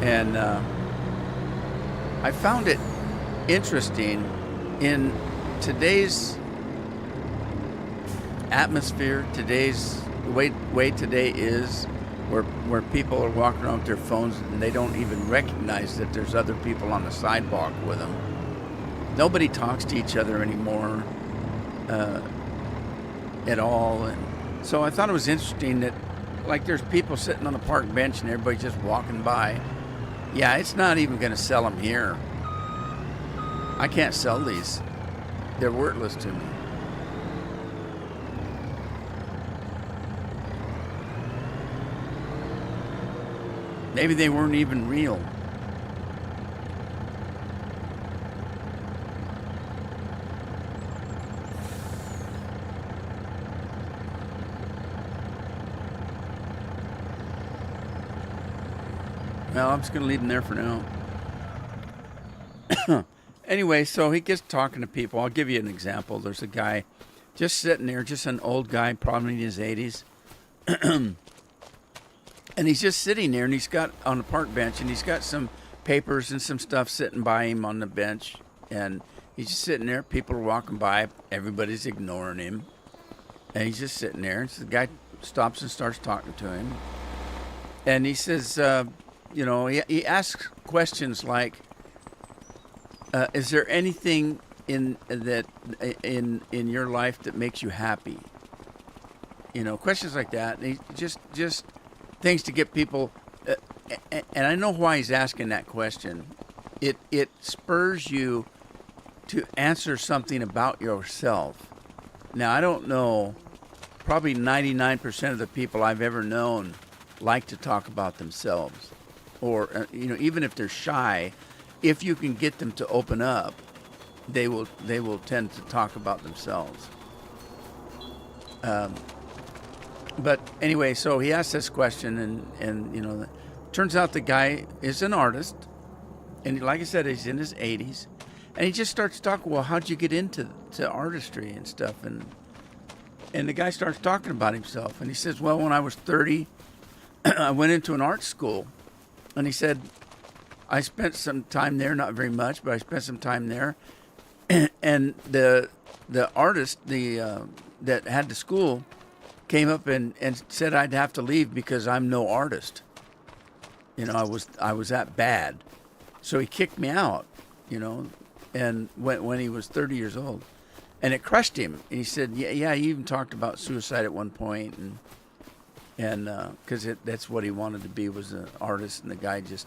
Speaker 1: And I found it interesting in today's atmosphere, today's way today is, where people are walking around with their phones and they don't even recognize that there's other people on the sidewalk with them. Nobody talks to each other anymore at all. And so I thought it was interesting that, like, there's people sitting on a park bench and everybody's just walking by. Yeah, it's not even going to sell them here. I can't sell these. They're worthless to me. Maybe they weren't even real. Well, I'm just going to leave them there for now. Anyway, so he gets talking to people. I'll give you an example. There's a guy just sitting there, just an old guy, probably in his 80s. And he's just sitting there, and he's got on a park bench, and he's got some papers and some stuff sitting by him on the bench. And he's just sitting there. People are walking by. Everybody's ignoring him. And he's just sitting there. And so the guy stops and starts talking to him. And he says, he asks questions like, is there anything in your life that makes you happy? Questions like that. And he just things to get people, and I know why he's asking that question. It spurs you to answer something about yourself. Now, I don't know, probably 99% of the people I've ever known like to talk about themselves, or even if they're shy, if you can get them to open up, they will tend to talk about themselves. But anyway, so he asked this question, and turns out the guy is an artist, and like I said, he's in his 80s, and he just starts talking. Well, how'd you get into artistry and stuff? And the guy starts talking about himself, and he says, well, when I was 30, I went into an art school, and he said, I spent some time there, not very much, but I spent some time there, and the artist that had the school came up and said I'd have to leave because I'm no artist. I was that bad. So he kicked me out, and when he was 30 years old. And it crushed him. And he said, yeah, he even talked about suicide at one point, and because that's what he wanted to be, was an artist, and the guy just,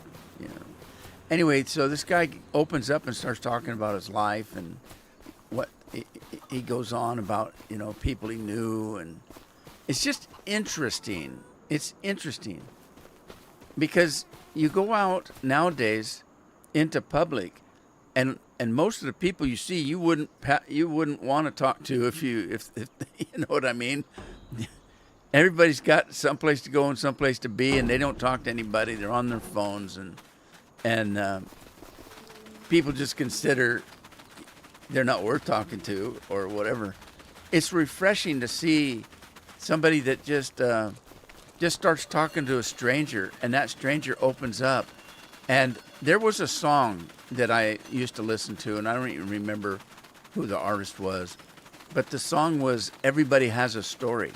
Speaker 1: Anyway, so this guy opens up and starts talking about his life, and what he goes on about, people he knew, and it's just interesting. It's interesting because you go out nowadays into public, and most of the people you see, you wouldn't want to talk to if you know what I mean. Everybody's got someplace to go and someplace to be, and they don't talk to anybody. They're on their phones, and people just consider they're not worth talking to or whatever. It's refreshing to see somebody that just starts talking to a stranger, and that stranger opens up. And there was a song that I used to listen to, and I don't even remember who the artist was, but the song was "Everybody Has a Story."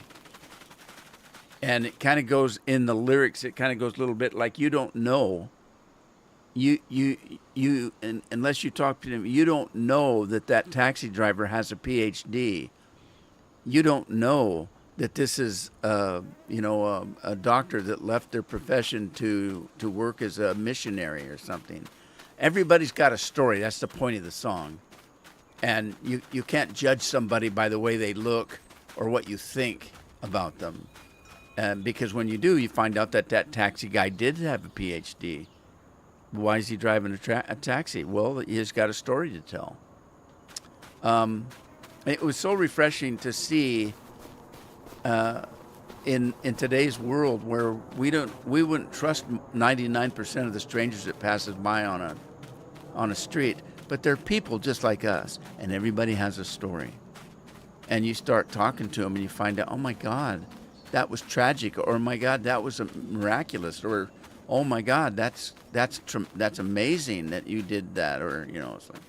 Speaker 1: And it kind of goes in the lyrics. It kind of goes a little bit like, you don't know, and unless you talk to them, you don't know that taxi driver has a PhD. You don't know that this is, a doctor that left their profession to work as a missionary or something. Everybody's got a story. That's the point of the song. And you can't judge somebody by the way they look or what you think about them. Because when you do, you find out that taxi guy did have a PhD. Why is he driving a taxi? Well, he's got a story to tell. It was so refreshing to see in today's world where we wouldn't trust 99% of the strangers that passes by on a street, but they're people just like us, and everybody has a story. And you start talking to them, and you find out, oh my God, that was tragic, or oh my God, that was miraculous, or oh my God, that's amazing that you did that, or it's like,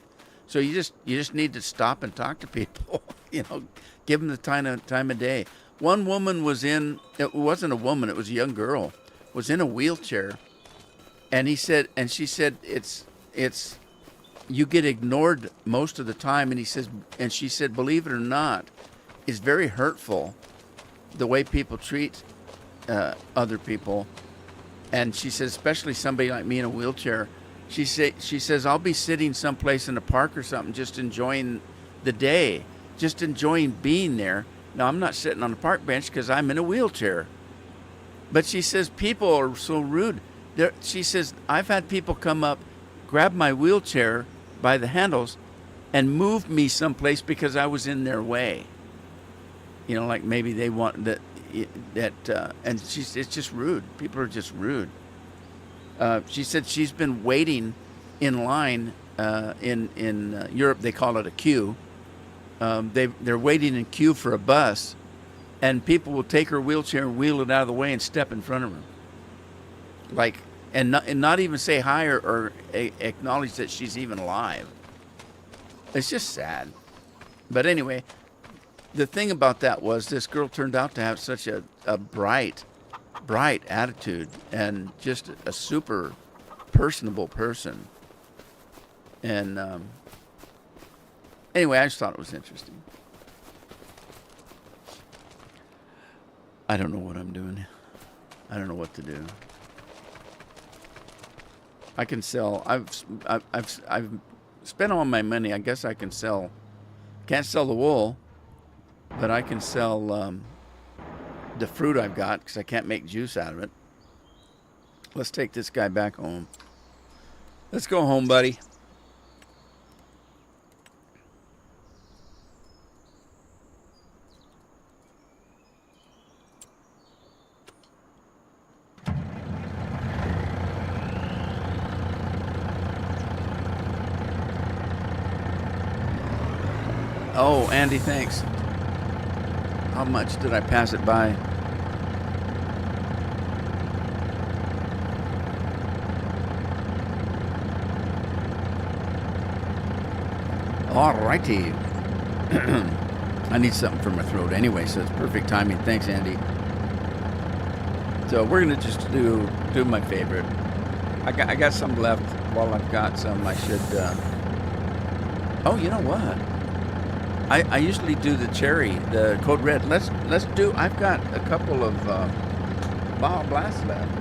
Speaker 1: so you just need to stop and talk to people, give them the time of day. One woman it wasn't a woman, it was a young girl, was in a wheelchair, and she said it's you get ignored most of the time, and she said, believe it or not, it's very hurtful the way people treat other people. And she says, especially somebody like me in a wheelchair, she says, I'll be sitting someplace in the park or something, just enjoying the day, just enjoying being there. Now, I'm not sitting on a park bench because I'm in a wheelchair. But she says, people are so rude. She says, I've had people come up, grab my wheelchair by the handles, and move me someplace because I was in their way. Like maybe they want that, and it's just rude. People are just rude. She said she's been waiting in line in Europe. They call it a queue. They're waiting in queue for a bus, and people will take her wheelchair and wheel it out of the way and step in front of her, and not even say hi or acknowledge that she's even alive. It's just sad. But anyway, the thing about that was this girl turned out to have such a bright attitude and just a super personable person. And anyway, I just thought it was interesting. I don't know what I'm doing. I don't know what to do. I can sell. I've spent all my money. I guess I can sell. Can't sell the wool, but I can sell the fruit I've got because I can't make juice out of it. Let's take this guy back home. Let's go home, buddy. Oh, Andy, thanks. How much did I pass it by? All righty. I need something for my throat anyway, so it's perfect timing. Thanks, Andy. So we're gonna just do my favorite. I got some left. While I've got some, I should. Oh, you know what? I usually do the cherry, the Code Red. Let's do. I've got a couple of Baja Blast left.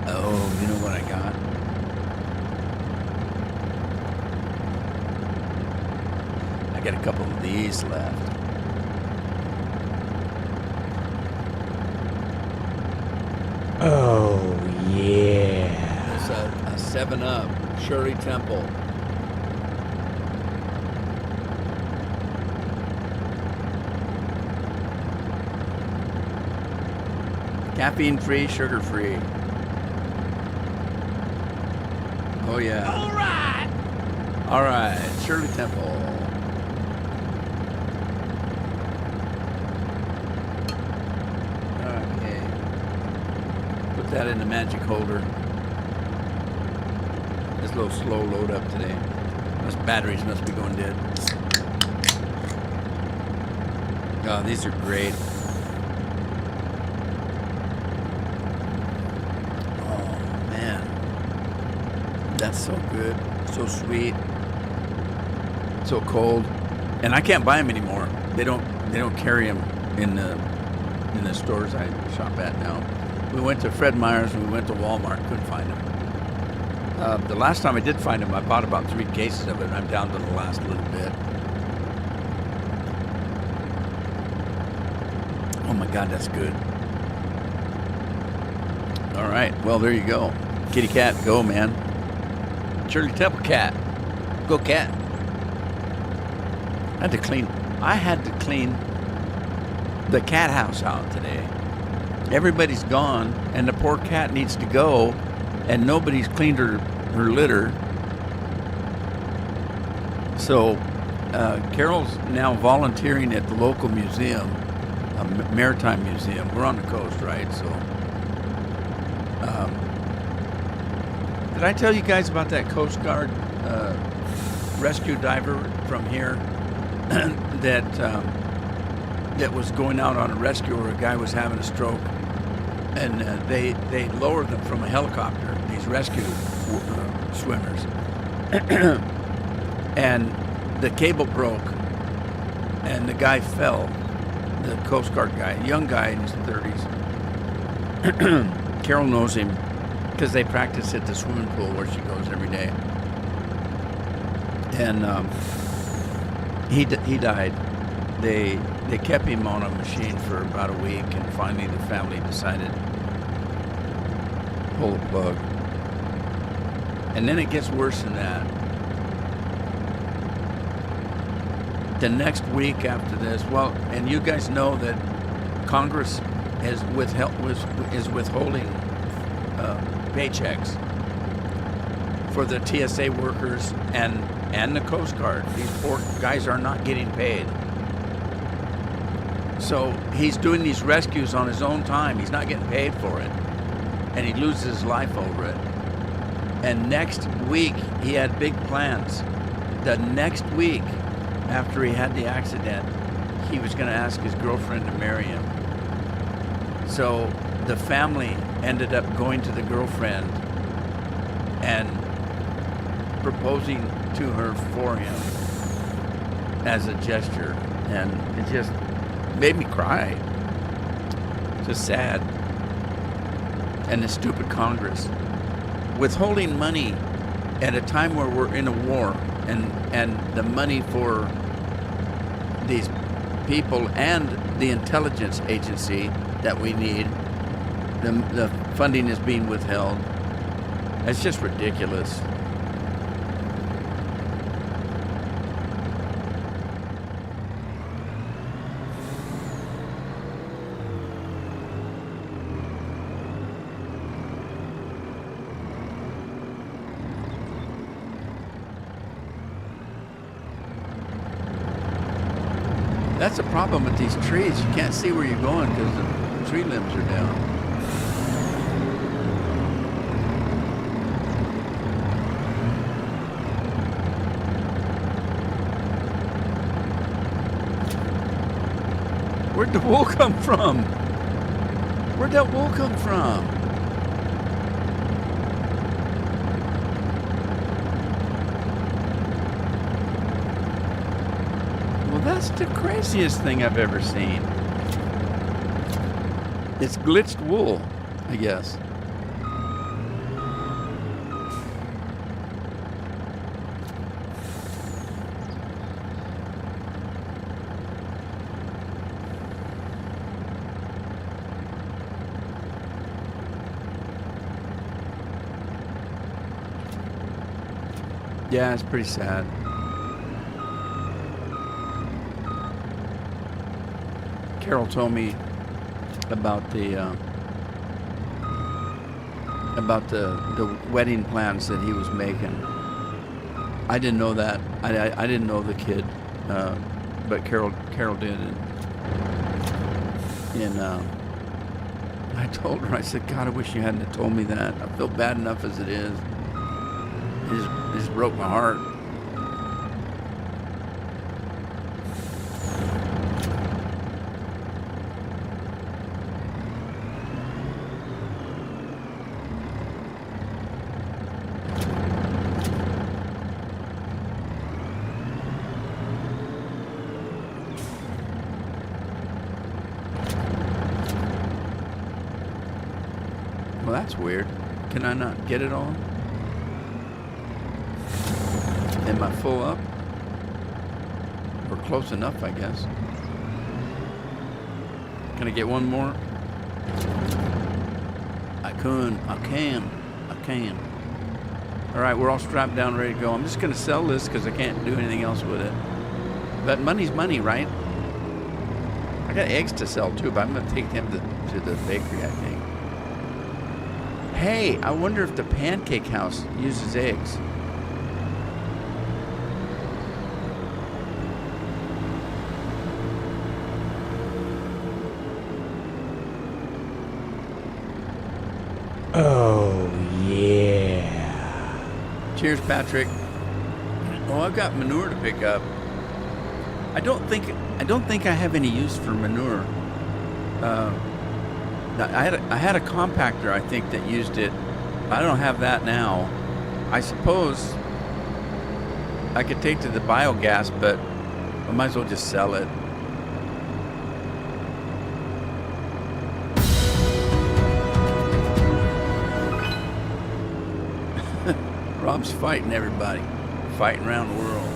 Speaker 1: Oh, you know what I got? I got a couple of these left.
Speaker 2: Oh, yeah.
Speaker 1: It's a 7-Up, Shirley Temple. Caffeine-free, sugar-free. Oh, yeah.
Speaker 2: All right.
Speaker 1: All right, Shirley Temple. that in the magic holder. This little slow load up today. Those batteries must be going dead. Oh, these are great. Oh man, that's so good, so sweet, so cold, and I can't buy them anymore. They don't carry them in the stores I shop at now. We went to Fred Meyer's and we went to Walmart, couldn't find them. The last time I did find them, I bought about 3 cases of it, and I'm down to the last little bit. Oh my God, that's good. All right, well, there you go. Kitty cat, go, man. Shirley Temple cat, go cat. I had to clean the cat house out today. Everybody's gone, and the poor cat needs to go, and nobody's cleaned her litter. So Carol's now volunteering at the local museum, a maritime museum. We're on the coast, right? So did I tell you guys about that Coast Guard rescue diver from here that was going out on a rescue where a guy was having a stroke, and they lowered them from a helicopter, these rescue swimmers, and the cable broke, and the guy fell, the Coast Guard guy, a young guy in his 30s. Carol knows him because they practice at the swimming pool where she goes every day. And he died. They kept him on a machine for about a week, and finally the family decided to pull the plug. And then it gets worse than that. The next week after this, well, and you guys know that Congress is withholding paychecks for the TSA workers and the Coast Guard. These poor guys are not getting paid. So he's doing these rescues on his own time. He's not getting paid for it, and he loses his life over it. And next week, he had big plans. The next week, after he had the accident, he was going to ask his girlfriend to marry him. So the family ended up going to the girlfriend and proposing to her for him as a gesture. And it just made me cry. Just sad. And the stupid Congress withholding money at a time where we're in a war, and the money for these people and the intelligence agency that we need, the funding is being withheld. It's just ridiculous. That's the problem with these trees. You can't see where you're going because the tree limbs are down. Where'd the wool come from? Where'd that wool come from? That's the craziest thing I've ever seen. It's glitched wool, I guess. Yeah, it's pretty sad. Carol told me about the wedding plans that he was making. I didn't know that. I didn't know the kid, but Carol did. I told her, I said, God, I wish you hadn't have told me that. I feel bad enough as it is. It just broke my heart. Well, that's weird. Can I not get it all? Am I full up? We're close enough, I guess. Can I get one more? I can. All right, we're all strapped down, ready to go. I'm just gonna sell this because I can't do anything else with it. But money's money, right? I got eggs to sell too, but I'm gonna take them to the bakery, I think. Hey, I wonder if the Pancake House uses eggs.
Speaker 2: Oh, yeah.
Speaker 1: Cheers, Patrick. Oh, I've got manure to pick up. I don't think I have any use for manure. I had a compactor, I think, that used it. I don't have that now. I suppose I could take to the biogas, but I might as well just sell it. Rob's fighting everybody, fighting around the world.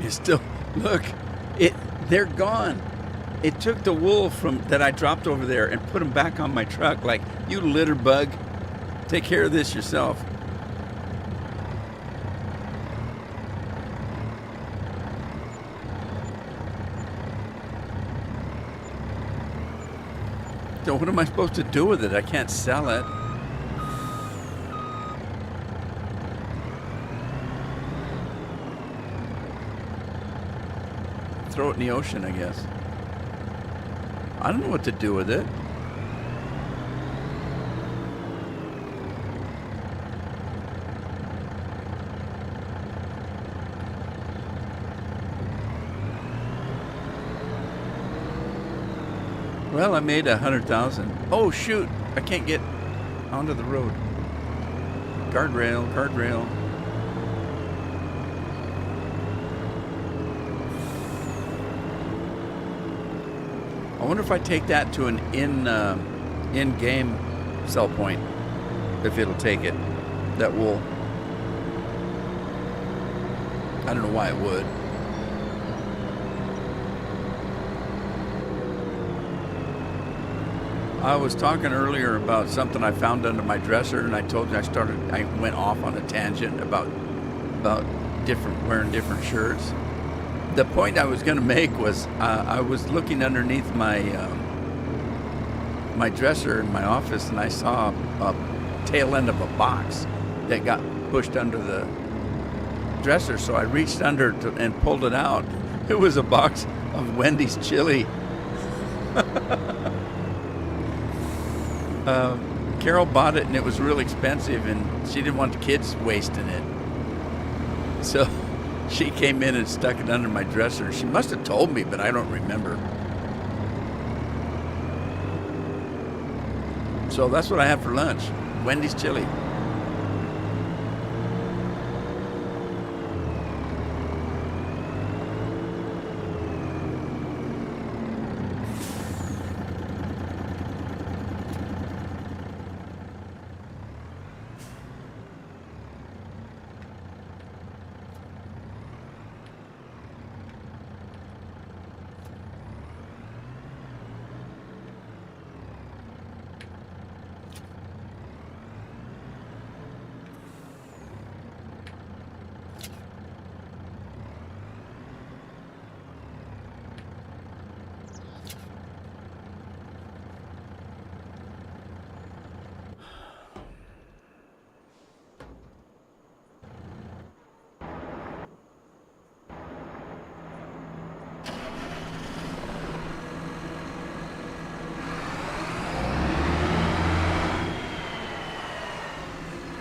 Speaker 1: You still look, they're gone. It took the wool from that I dropped over there and put them back on my truck. Like, you litter bug, take care of this yourself. So what am I supposed to do with it? I can't sell it. Throw it in the ocean, I guess. I don't know what to do with it. Well, I made 100,000. Oh shoot! I can't get onto the road. Guardrail, guardrail. I wonder if I take that to an in-game sell point, if it'll take it. That wool. I don't know why it would. I was talking earlier about something I found under my dresser, and I told you I went off on a tangent about wearing different shirts. The point I was going to make was I was looking underneath my my dresser in my office, and I saw a tail end of a box that got pushed under the dresser. So I reached under and pulled it out. It was a box of Wendy's chili. Carol bought it, and it was real expensive, and she didn't want the kids wasting it. So she came in and stuck it under my dresser. She must have told me, but I don't remember. So that's what I had for lunch, Wendy's chili.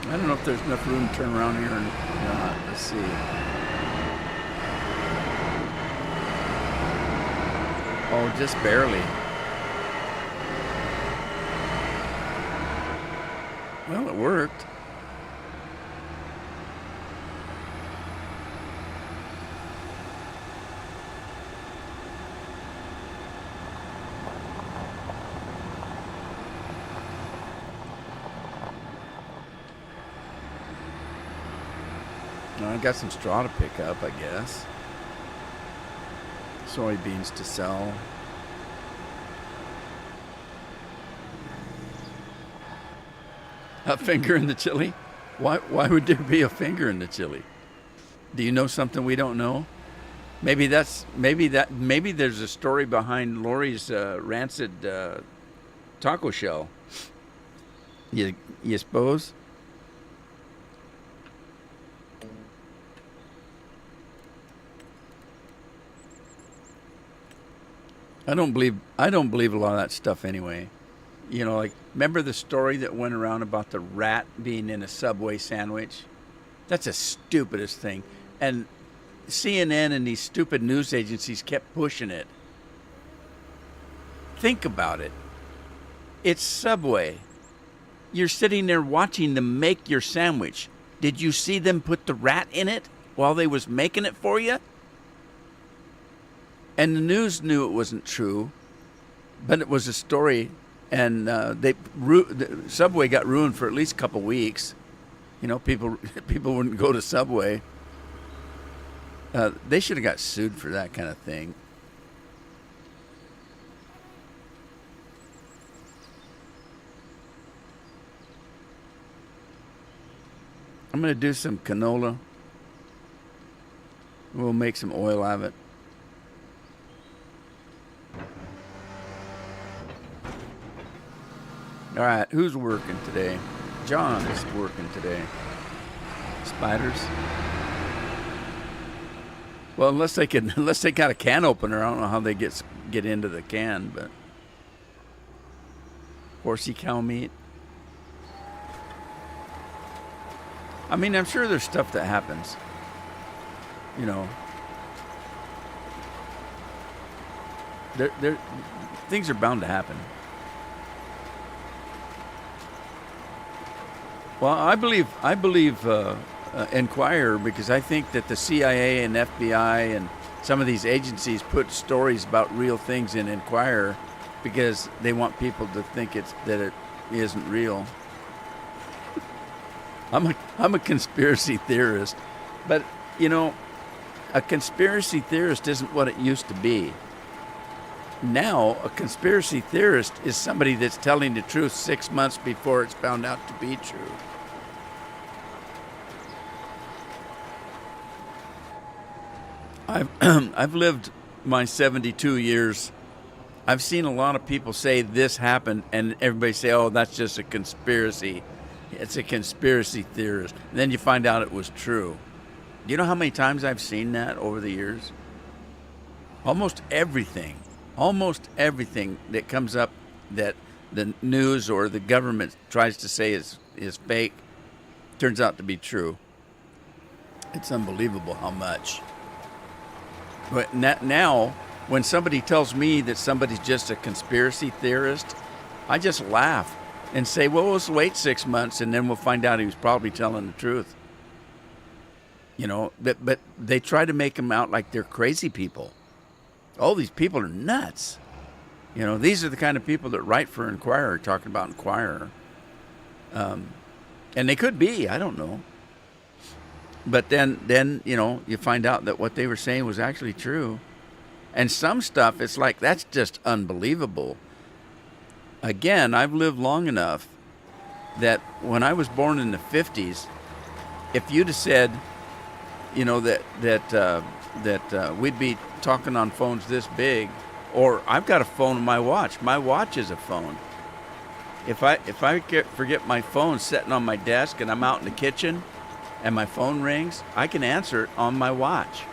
Speaker 1: I don't know if there's enough room to turn around here or not. Let's see. Oh, just barely. Well, it worked. I got some straw to pick up, I guess. Soybeans to sell. A finger in the chili? Why would there be a finger in the chili? Do you know something we don't know? Maybe there's a story behind Lori's rancid taco shell. You suppose? I don't believe a lot of that stuff anyway. You know, like, remember the story that went around about the rat being in a Subway sandwich? That's the stupidest thing. And CNN and these stupid news agencies kept pushing it. Think about it. It's Subway. You're sitting there watching them make your sandwich. Did you see them put the rat in it while they was making it for you? And the news knew it wasn't true, but it was a story, and Subway got ruined for at least a couple weeks. You know, people wouldn't go to Subway. They should have got sued for that kind of thing. I'm going to do some canola. We'll make some oil out of it. All right, who's working today? John is working today. Spiders. Well, unless they got a can opener, I don't know how they get into the can. But horsey cow meat. I mean, I'm sure there's stuff that happens. You know, there things are bound to happen. Well, I believe Enquirer, because I think that the CIA and FBI and some of these agencies put stories about real things in Enquirer because they want people to think that it isn't real. I'm a conspiracy theorist, but you know, a conspiracy theorist isn't what it used to be. Now, a conspiracy theorist is somebody that's telling the truth 6 months before it's found out to be true. I've lived my 72 years. I've seen a lot of people say this happened, and everybody say, "Oh, that's just a conspiracy. It's a conspiracy theorist." And then you find out it was true. Do you know how many times I've seen that over the years? Almost everything that comes up that the news or the government tries to say is fake turns out to be true. It's unbelievable how much. But now, when somebody tells me that somebody's just a conspiracy theorist, I just laugh and say, well, let's wait 6 months and then we'll find out he was probably telling the truth. You know, but they try to make them out like they're crazy people. All these people are nuts. You know, these are the kind of people that write for Enquirer, talking about Enquirer. And they could be, I don't know. But then you know, you find out that what they were saying was actually true. And some stuff, it's like, that's just unbelievable. Again, I've lived long enough that when I was born in the 50s, if you'd have said, you know, that we'd be talking on phones this big, or I've got a phone in my watch. My watch is a phone. If I forget my phone sitting on my desk and I'm out in the kitchen and my phone rings, I can answer it on my watch.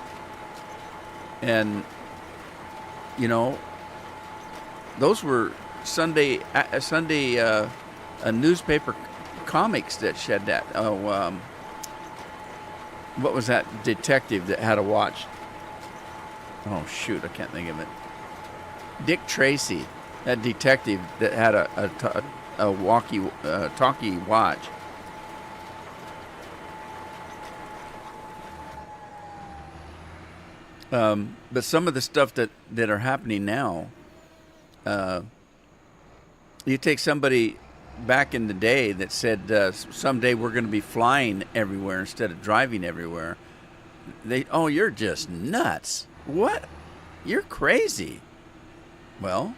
Speaker 1: And, you know, those were Sunday newspaper comics that shed that. Oh, what was that detective that had a watch? Oh shoot, I can't think of it. Dick Tracy, that detective that had a talkie watch. But some of the stuff that are happening now, you take somebody back in the day that said someday we're going to be flying everywhere instead of driving everywhere. Oh, you're just nuts. What? You're crazy. Well,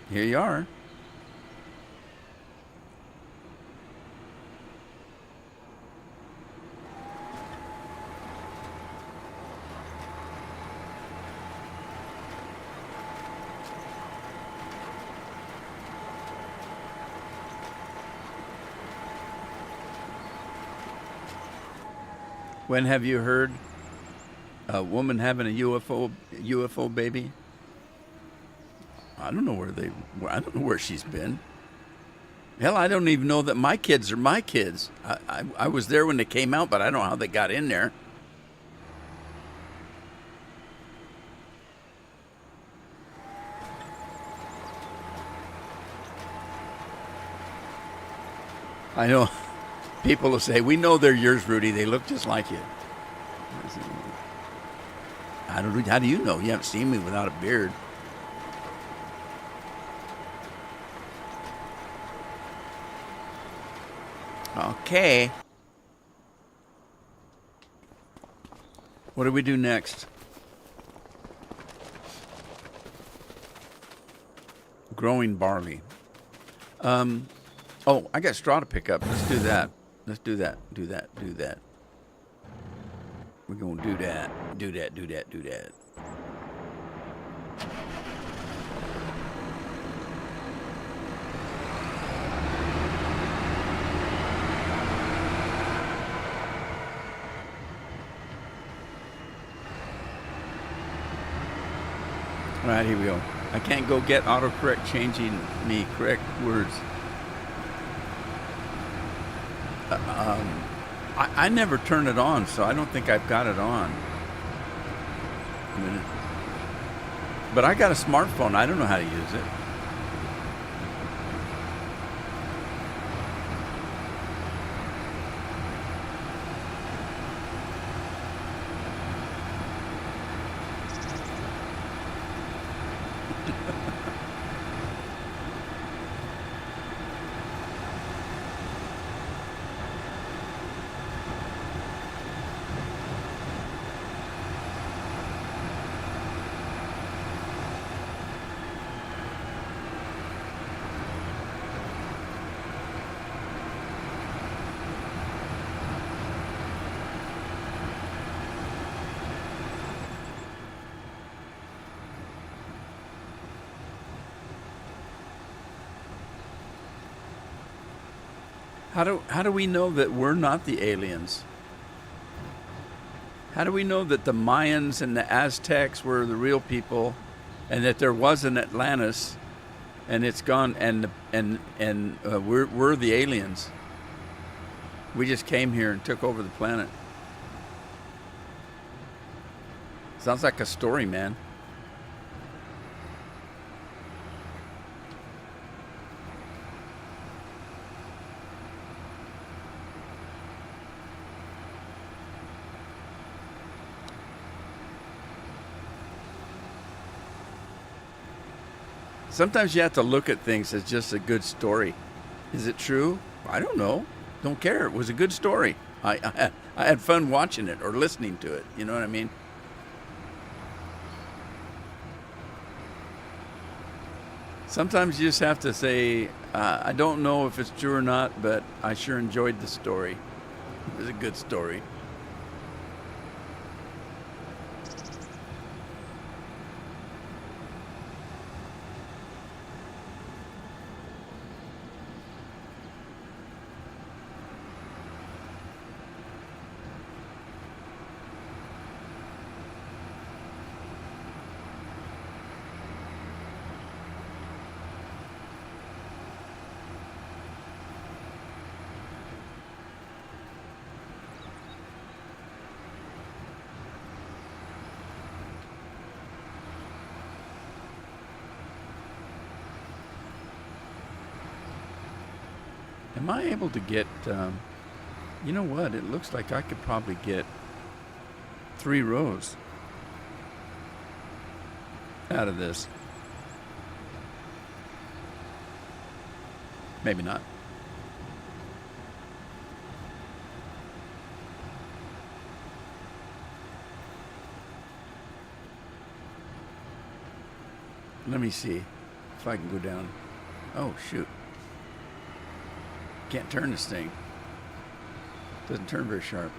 Speaker 1: here you are. When have you heard a woman having a UFO baby? I don't know I don't know where she's been. Hell, I don't even know that my kids are my kids. I was there when they came out, but I don't know how they got in there. I know people will say, "We know they're yours, Rudy. They look just like you." I don't. How do you know? You haven't seen me without a beard. Okay. What do we do next? Growing barley. Oh, I got straw to pick up. Let's do that. Let's do that. Do that. Do that. We're going to do that. Do that. Do that. Do that. All right, here we go. I can't go get autocorrect changing me correct words. I never turn it on, so I don't think I've got it on. A minute. But I got a smartphone. I don't know how to use it. How do we know that we're not the aliens? How do we know that the Mayans and the Aztecs were the real people, and that there was an Atlantis, and it's gone, and we're the aliens? We just came here and took over the planet. Sounds like a story, man. Sometimes you have to look at things as just a good story. Is it true? I don't know. Don't care. It was a good story. I had fun watching it or listening to it. You know what I mean? Sometimes you just have to say, I don't know if it's true or not, but I sure enjoyed the story. It was a good story. Am I able to get, you know what? It looks like I could probably get 3 rows out of this. Maybe not. Let me see if I can go down. Oh, shoot. Can't turn this thing. Doesn't turn very sharp.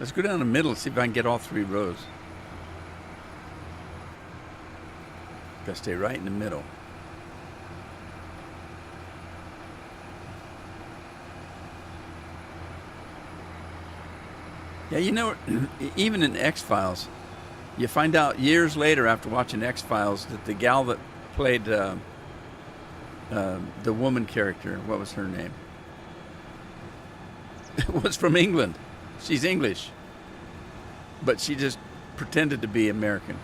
Speaker 1: Let's go down the middle and see if I can get all 3 rows. Gotta stay right in the middle. Yeah, you know, even in X-Files, you find out years later after watching X-Files that the gal that played the woman character, what was her name? Was from England. She's English. But she just pretended to be American.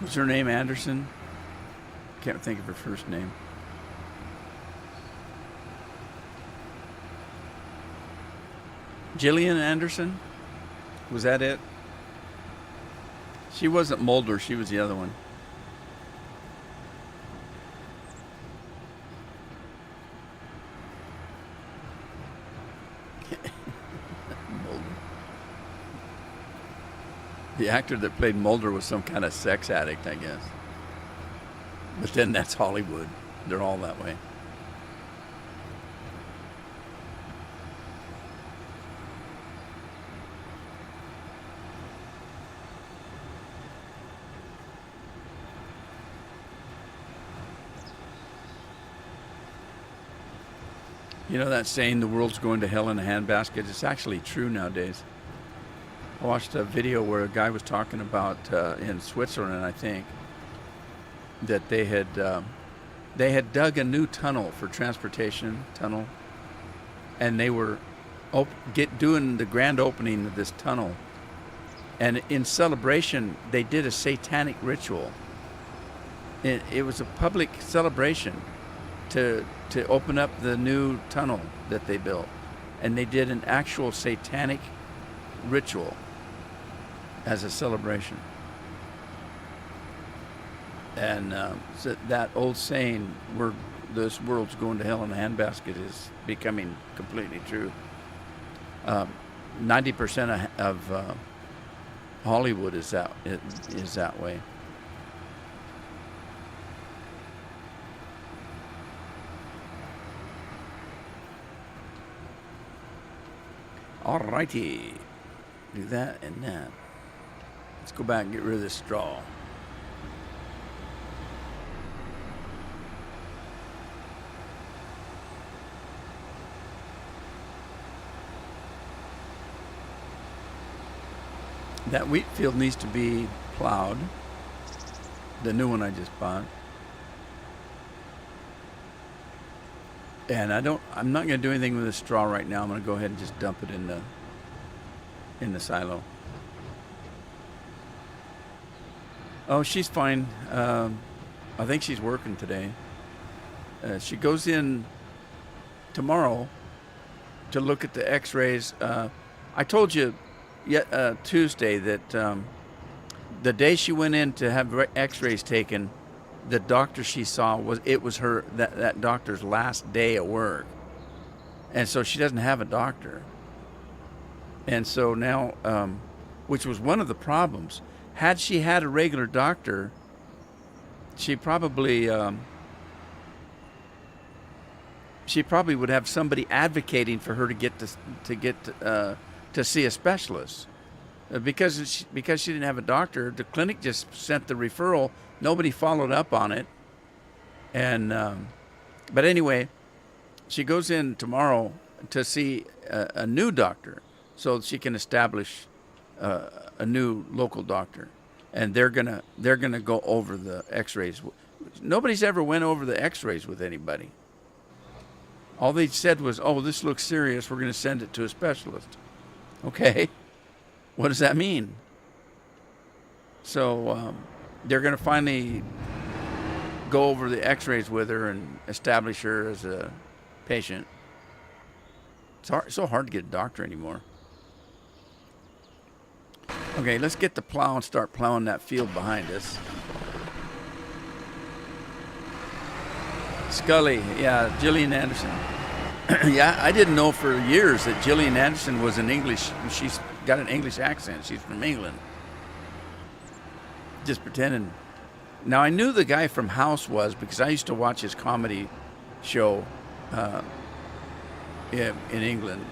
Speaker 1: Was her name Anderson? Can't think of her first name. Gillian Anderson? Was that it? She wasn't Mulder, she was the other one. Mulder. The actor that played Mulder was some kind of sex addict, I guess. But then that's Hollywood. They're all that way. You know that saying, the world's going to hell in a handbasket? It's actually true nowadays. I watched a video where a guy was talking about in Switzerland, I think, that they had dug a new tunnel for transportation tunnel, and they were doing the grand opening of this tunnel, and in celebration they did a satanic ritual. It was a public celebration to open up the new tunnel that they built, and they did an actual satanic ritual as a celebration. And so that old saying, this world's going to hell in a handbasket, is becoming completely true. 90% of Hollywood is that way. Alrighty, do that and that. Let's go back and get rid of this straw. That wheat field needs to be plowed. The new one I just bought. And I'm not going to do anything with the straw right now. I'm going to go ahead and just dump it in the silo. Oh, she's fine. I think she's working today. She goes in tomorrow to look at the x-rays. I told you Tuesday that the day she went in to have x-rays taken, the doctor she saw was her that doctor's last day at work, and so she doesn't have a doctor. And so now, which was one of the problems. Had she had a regular doctor, she probably would have somebody advocating for her to get to see a specialist. Because she didn't have a doctor, the clinic just sent the referral. Nobody followed up on it. And but anyway, she goes in tomorrow to see a new doctor, so she can establish a new local doctor, and they're gonna go over the x-rays. Nobody's ever went over the x-rays with anybody. All they said was, "Oh, this looks serious. We're going to send it to a specialist." Okay. What does that mean? So they're going to finally go over the x-rays with her and establish her as a patient. It's so hard to get a doctor anymore. Okay, let's get the plow and start plowing that field behind us. Scully, yeah, Gillian Anderson. Yeah, I didn't know for years that Gillian Anderson was an English. She's got an English accent. She's from England. Just pretending. Now, I knew the guy from House was because I used to watch his comedy show in England.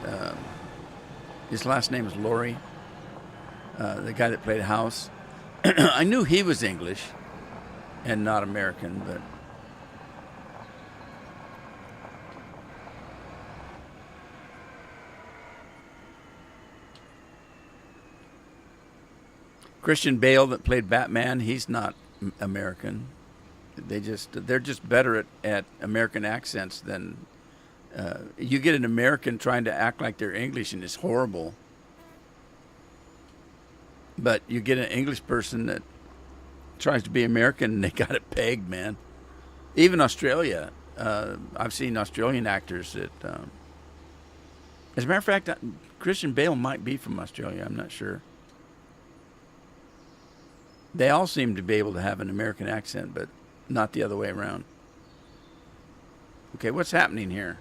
Speaker 1: His last name is Laurie, the guy that played House. I knew he was English and not American, but Christian Bale that played Batman, he's not American. They're just better at American accents than you get an American trying to act like they're English and it's horrible. But you get an English person that tries to be American and they got it pegged, man. Even Australia, I've seen Australian actors that, as a matter of fact, Christian Bale might be from Australia. I'm not sure. They all seem to be able to have an American accent, but not the other way around. Okay, what's happening here?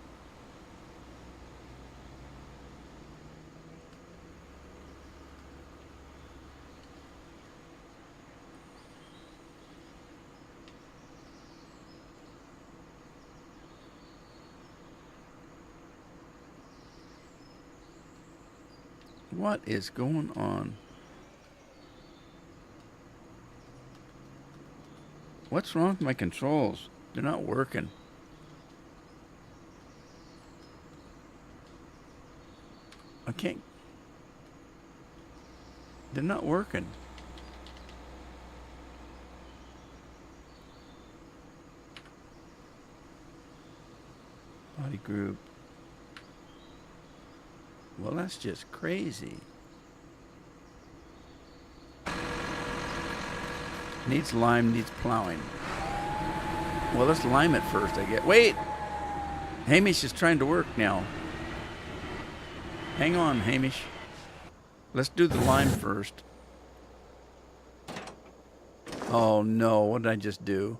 Speaker 1: What is going on? What's wrong with my controls? They're not working. I can't. They're not working. Body group. Well, that's just crazy. Needs lime, needs plowing. Well, let's lime it first, I guess. Wait! Hamish is trying to work now. Hang on, Hamish. Let's do the lime first. Oh no, what did I just do?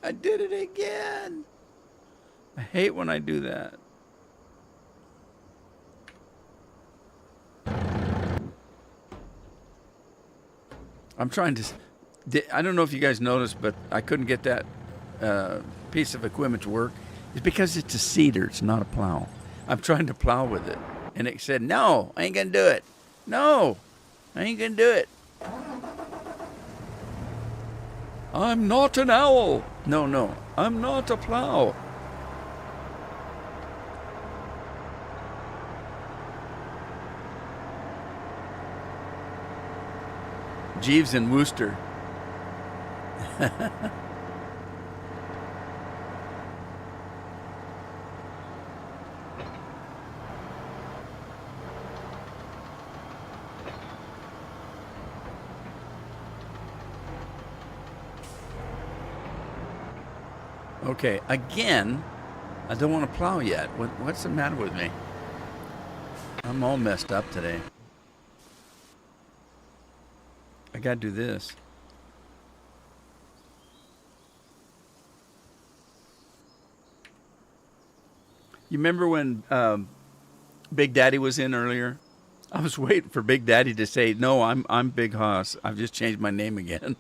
Speaker 1: I did it again! I hate when I do that. I'm trying to. I don't know if you guys noticed, but I couldn't get that piece of equipment to work. It's because it's a seeder. It's not a plow. I'm trying to plow with it, and it said, "No, I ain't gonna do it. No, I ain't gonna do it. I'm not an owl. No, I'm not a plow." Jeeves and Wooster. Okay, again, I don't want to plow yet. What's the matter with me? I'm all messed up today. I gotta do this. You remember when Big Daddy was in earlier? I was waiting for Big Daddy to say, "No, I'm Big Hoss. I've just changed my name again."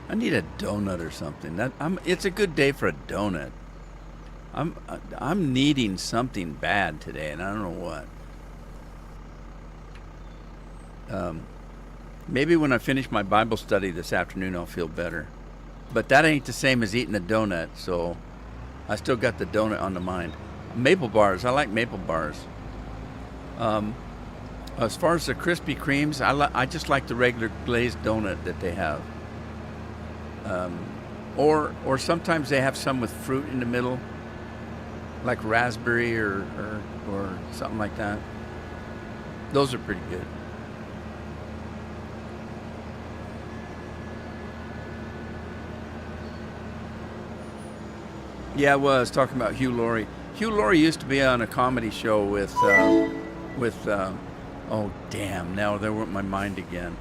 Speaker 1: I need a donut or something. It's a good day for a donut. I'm needing something bad today, and I don't know what. Maybe when I finish my Bible study this afternoon, I'll feel better. But that ain't the same as eating a donut, so I still got the donut on the mind. Maple bars. I like maple bars. As far as the Krispy Kremes, I just like the regular glazed donut that they have. Or sometimes they have some with fruit in the middle, like raspberry or something like that. Those are pretty good. Yeah, I was talking about Hugh Laurie. Hugh Laurie used to be on a comedy show with oh damn, now there went my mind again.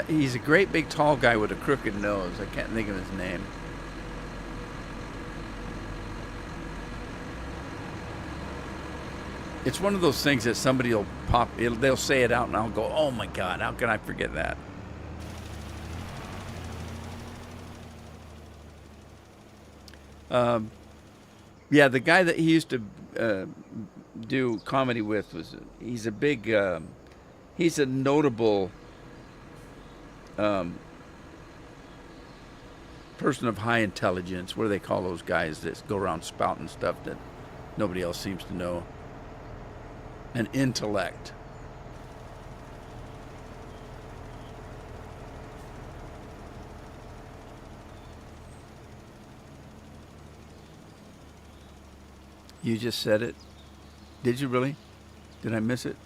Speaker 1: He's a great big tall guy with a crooked nose. I can't think of his name. It's one of those things that somebody will they'll say it out and I'll go, oh my God, how can I forget that? Yeah, the guy that he used to do comedy with he's a notable person of high intelligence. What do they call those guys that go around spouting stuff that nobody else seems to know? An intellect. You just said it. Did you really? Did I miss it?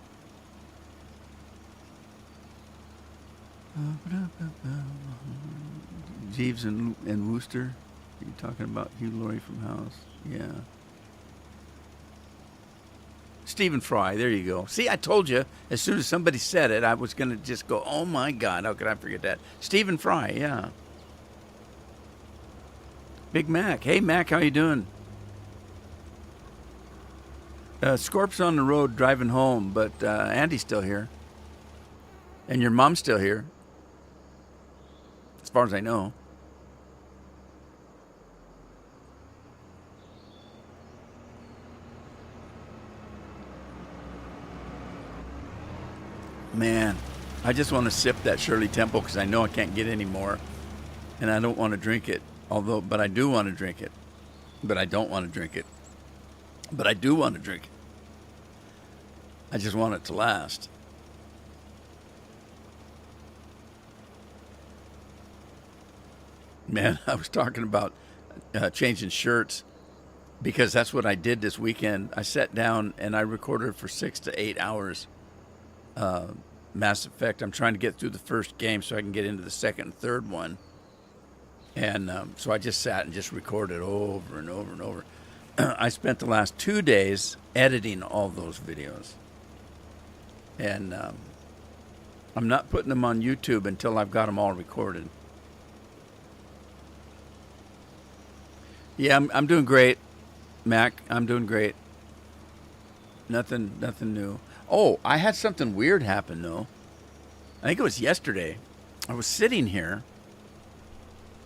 Speaker 1: Jeeves and Wooster. Are you talking about Hugh Laurie from House? Yeah. Stephen Fry. There you go. See, I told you. As soon as somebody said it, I was going to just go, oh my God, how could I forget that? Stephen Fry, yeah. Big Mac. Hey, Mac, how you doing? Scorp's on the road driving home, but Andy's still here. And your mom's still here. As far as I know. Man, I just want to sip that Shirley Temple because I know I can't get any more. And I don't want to drink it. But I do want to drink it. But I don't want to drink it. But I do want to drink it. I just want it to last. Man, I was talking about changing shirts because that's what I did this weekend. I sat down and I recorded for 6 to 8 hours. Mass Effect. I'm trying to get through the first game so I can get into the second and third one. And so I just sat and just recorded over and over and over. I spent the last 2 days editing all those videos. And I'm not putting them on YouTube until I've got them all recorded. Yeah, I'm doing great, Mac. I'm doing great. Nothing new. Oh, I had something weird happen, though. I think it was yesterday. I was sitting here.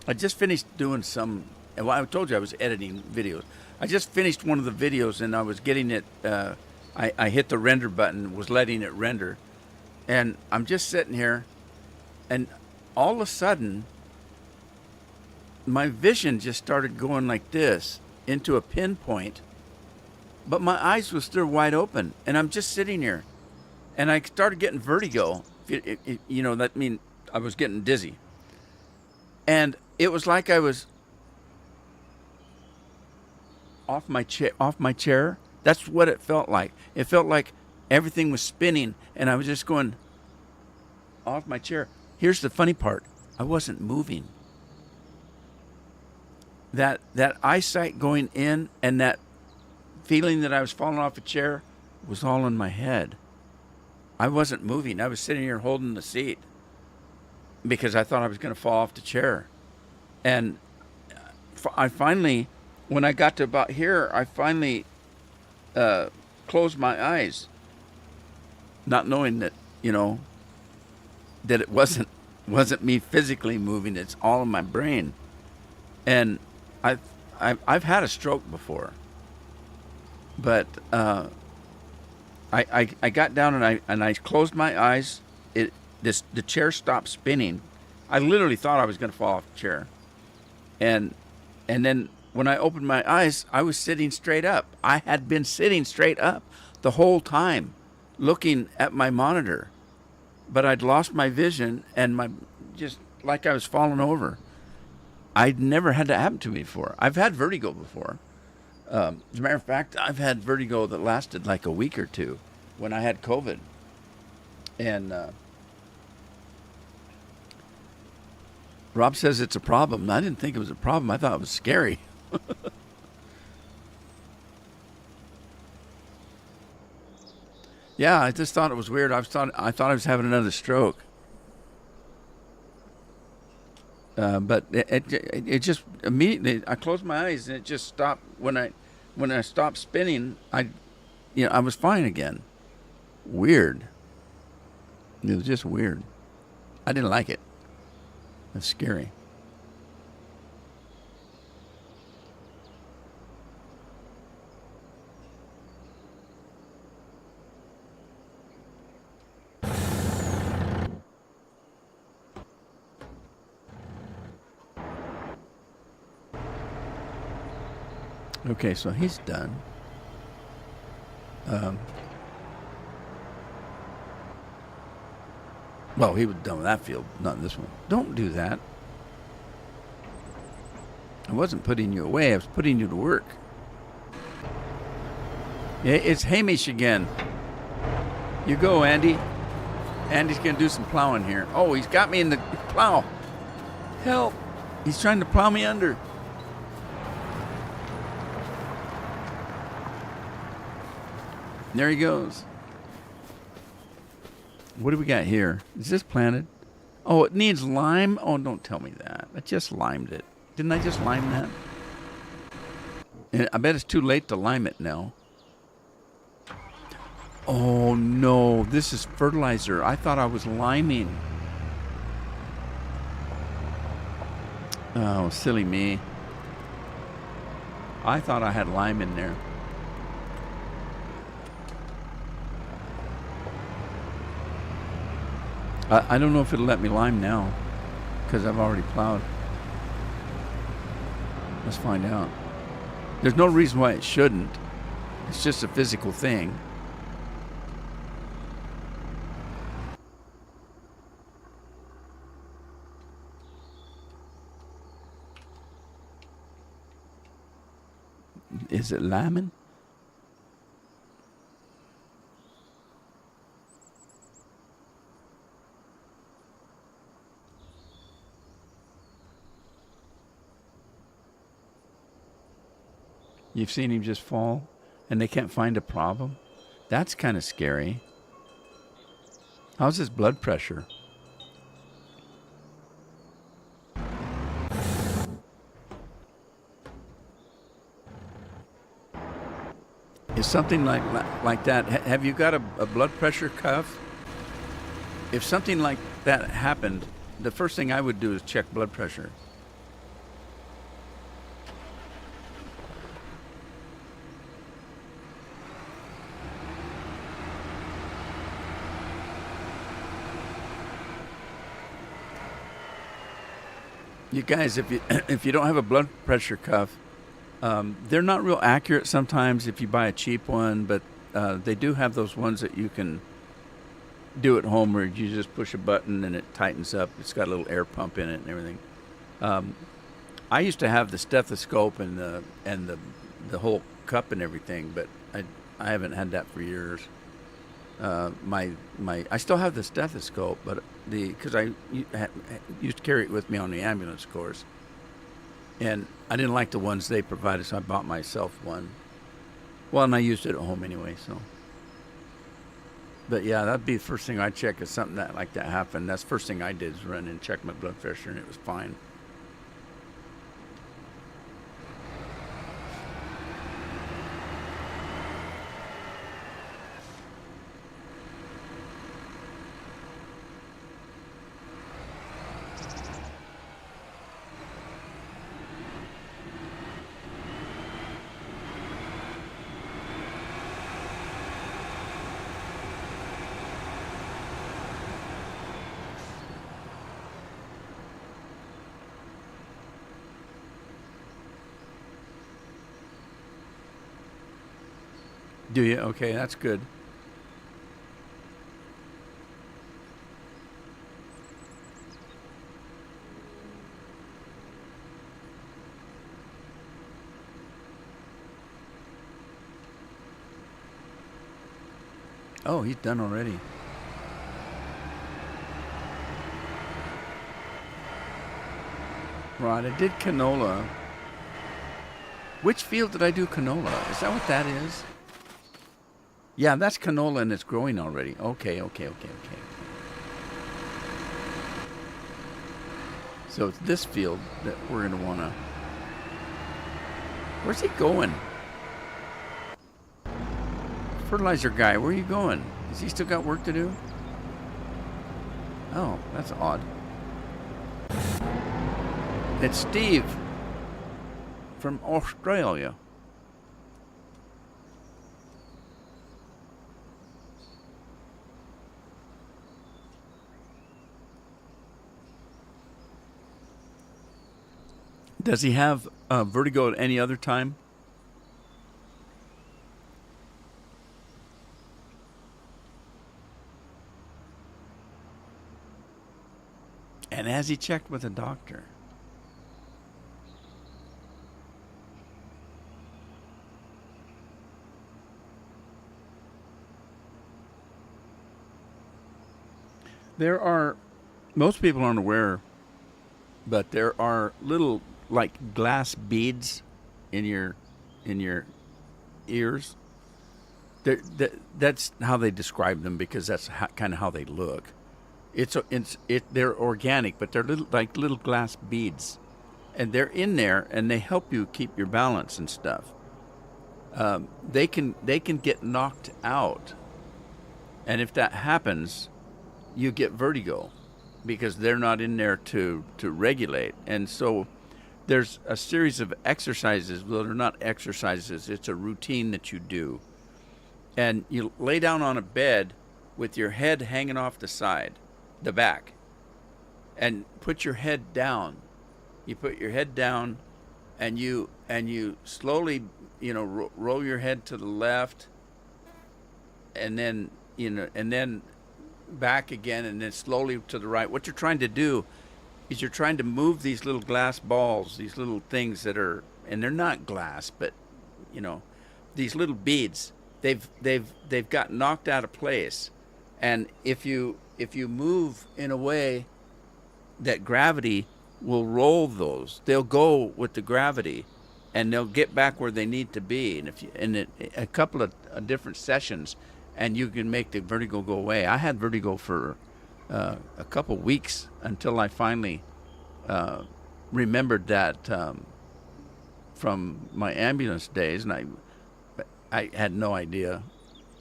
Speaker 1: I just finished doing well, I told you I was editing videos. I just finished one of the videos, and I was getting it. I hit the render button, was letting it render. And I'm just sitting here, and all of a sudden, my vision just started going like this into a pinpoint. But my eyes were still wide open, and I'm just sitting here. And I started getting vertigo. That means I was getting dizzy. And it was like I was off my chair. That's what it felt like. It felt like everything was spinning, and I was just going off my chair. Here's the funny part. I wasn't moving. That eyesight going in and that feeling that I was falling off a chair was all in my head. I wasn't moving. I was sitting here holding the seat because I thought I was going to fall off the chair. And I finally, when I got to about here, I finally closed my eyes, not knowing that, that it wasn't wasn't me physically moving. It's all in my brain. And I've, I've had a stroke before, but I got down and I closed my eyes. The chair stopped spinning. I literally thought I was going to fall off the chair, and then when I opened my eyes, I was sitting straight up. I had been sitting straight up the whole time, looking at my monitor, but I'd lost my vision and my just like I was falling over. I'd never had that happen to me before. I've had vertigo before. As a matter of fact, I've had vertigo that lasted like a week or two when I had COVID. And Rob says it's a problem. I didn't think it was a problem. I thought it was scary. Yeah, I just thought it was weird. I thought I was having another stroke. But it just immediately I closed my eyes and it just stopped when I stopped spinning. I was fine again. Weird. It was just weird. I didn't like it. It's scary. Okay, so he's done. Well, he was done with that field, not this one. Don't do that. I wasn't putting you away. I was putting you to work. Yeah, it's Hamish again. You go, Andy. Andy's going to do some plowing here. Oh, he's got me in the plow. Help. He's trying to plow me under. There he goes. What do we got here? Is this planted? Oh, it needs lime? Oh, don't tell me that. I just limed it. Didn't I just lime that? And I bet it's too late to lime it now. Oh, no. This is fertilizer. I thought I was liming. Oh, silly me. I thought I had lime in there. I don't know if it'll let me lime now because I've already plowed. Let's find out. There's no reason why it shouldn't. It's just a physical thing. Is it liming? You've seen him just fall and they can't find a problem? That's kind of scary. How's his blood pressure? Is something like that, have you got a blood pressure cuff? If something like that happened, the first thing I would do is check blood pressure. You guys, if you don't have a blood pressure cuff, they're not real accurate sometimes if you buy a cheap one, but they do have those ones that you can do at home where you just push a button and it tightens up. It's got a little air pump in it and everything. I used to have the stethoscope and the whole cup and everything, but I haven't had that for years. I still have the stethoscope, but because I used to carry it with me on the ambulance course, and I didn't like the ones they provided, so I bought myself one. Well, and I used it at home anyway, so. But yeah, that'd be the first thing I check if something like that happened. That's the first thing I did is run and check my blood pressure, and it was fine. Do you? Okay, that's good. Oh, he's done already. Right, I did canola. Which field did I do canola? Is that what that is? Yeah, that's canola and it's growing already. Okay. So it's this field that we're going to want to... Where's he going? Fertilizer guy, where are you going? Has he still got work to do? Oh, that's odd. It's Steve from Australia. Does he have vertigo at any other time? And has he checked with a doctor? There are, most people aren't aware, but there are little like glass beads in your ears. That's how they describe them because that's kind of how they look. They're organic, but they're like little glass beads, and they're in there, and they help you keep your balance and stuff. They can get knocked out, and if that happens, you get vertigo because they're not in there to regulate. And so there's a series of exercises. Well, they're not exercises. It's a routine that you do, and you lay down on a bed with your head hanging off the back, and put your head down. You put your head down, and you slowly, roll your head to the left, and then back again, and then slowly to the right. What you're trying to do is you're trying to move these little glass balls, these little things that are, and they're not glass, but these little beads. They've got knocked out of place, and if you move in a way that gravity will roll those, they'll go with the gravity, and they'll get back where they need to be. And if you a couple of different sessions, and you can make the vertigo go away. I had vertigo for a couple weeks until I finally remembered that from my ambulance days, and I had no idea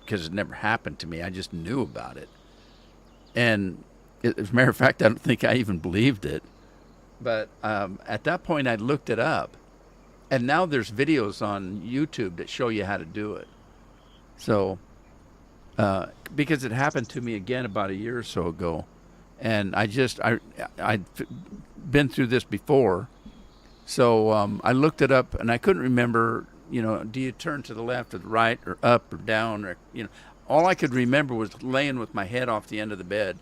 Speaker 1: because it never happened to me. I just knew about it. And as a matter of fact, I don't think I even believed it. But at that point, I looked it up. And now there's videos on YouTube that show you how to do it. So, because it happened to me again about a year or so ago. And I'd been through this before. So I looked it up, and I couldn't remember, do you turn to the left or the right or up or down? Or all I could remember was laying with my head off the end of the bed.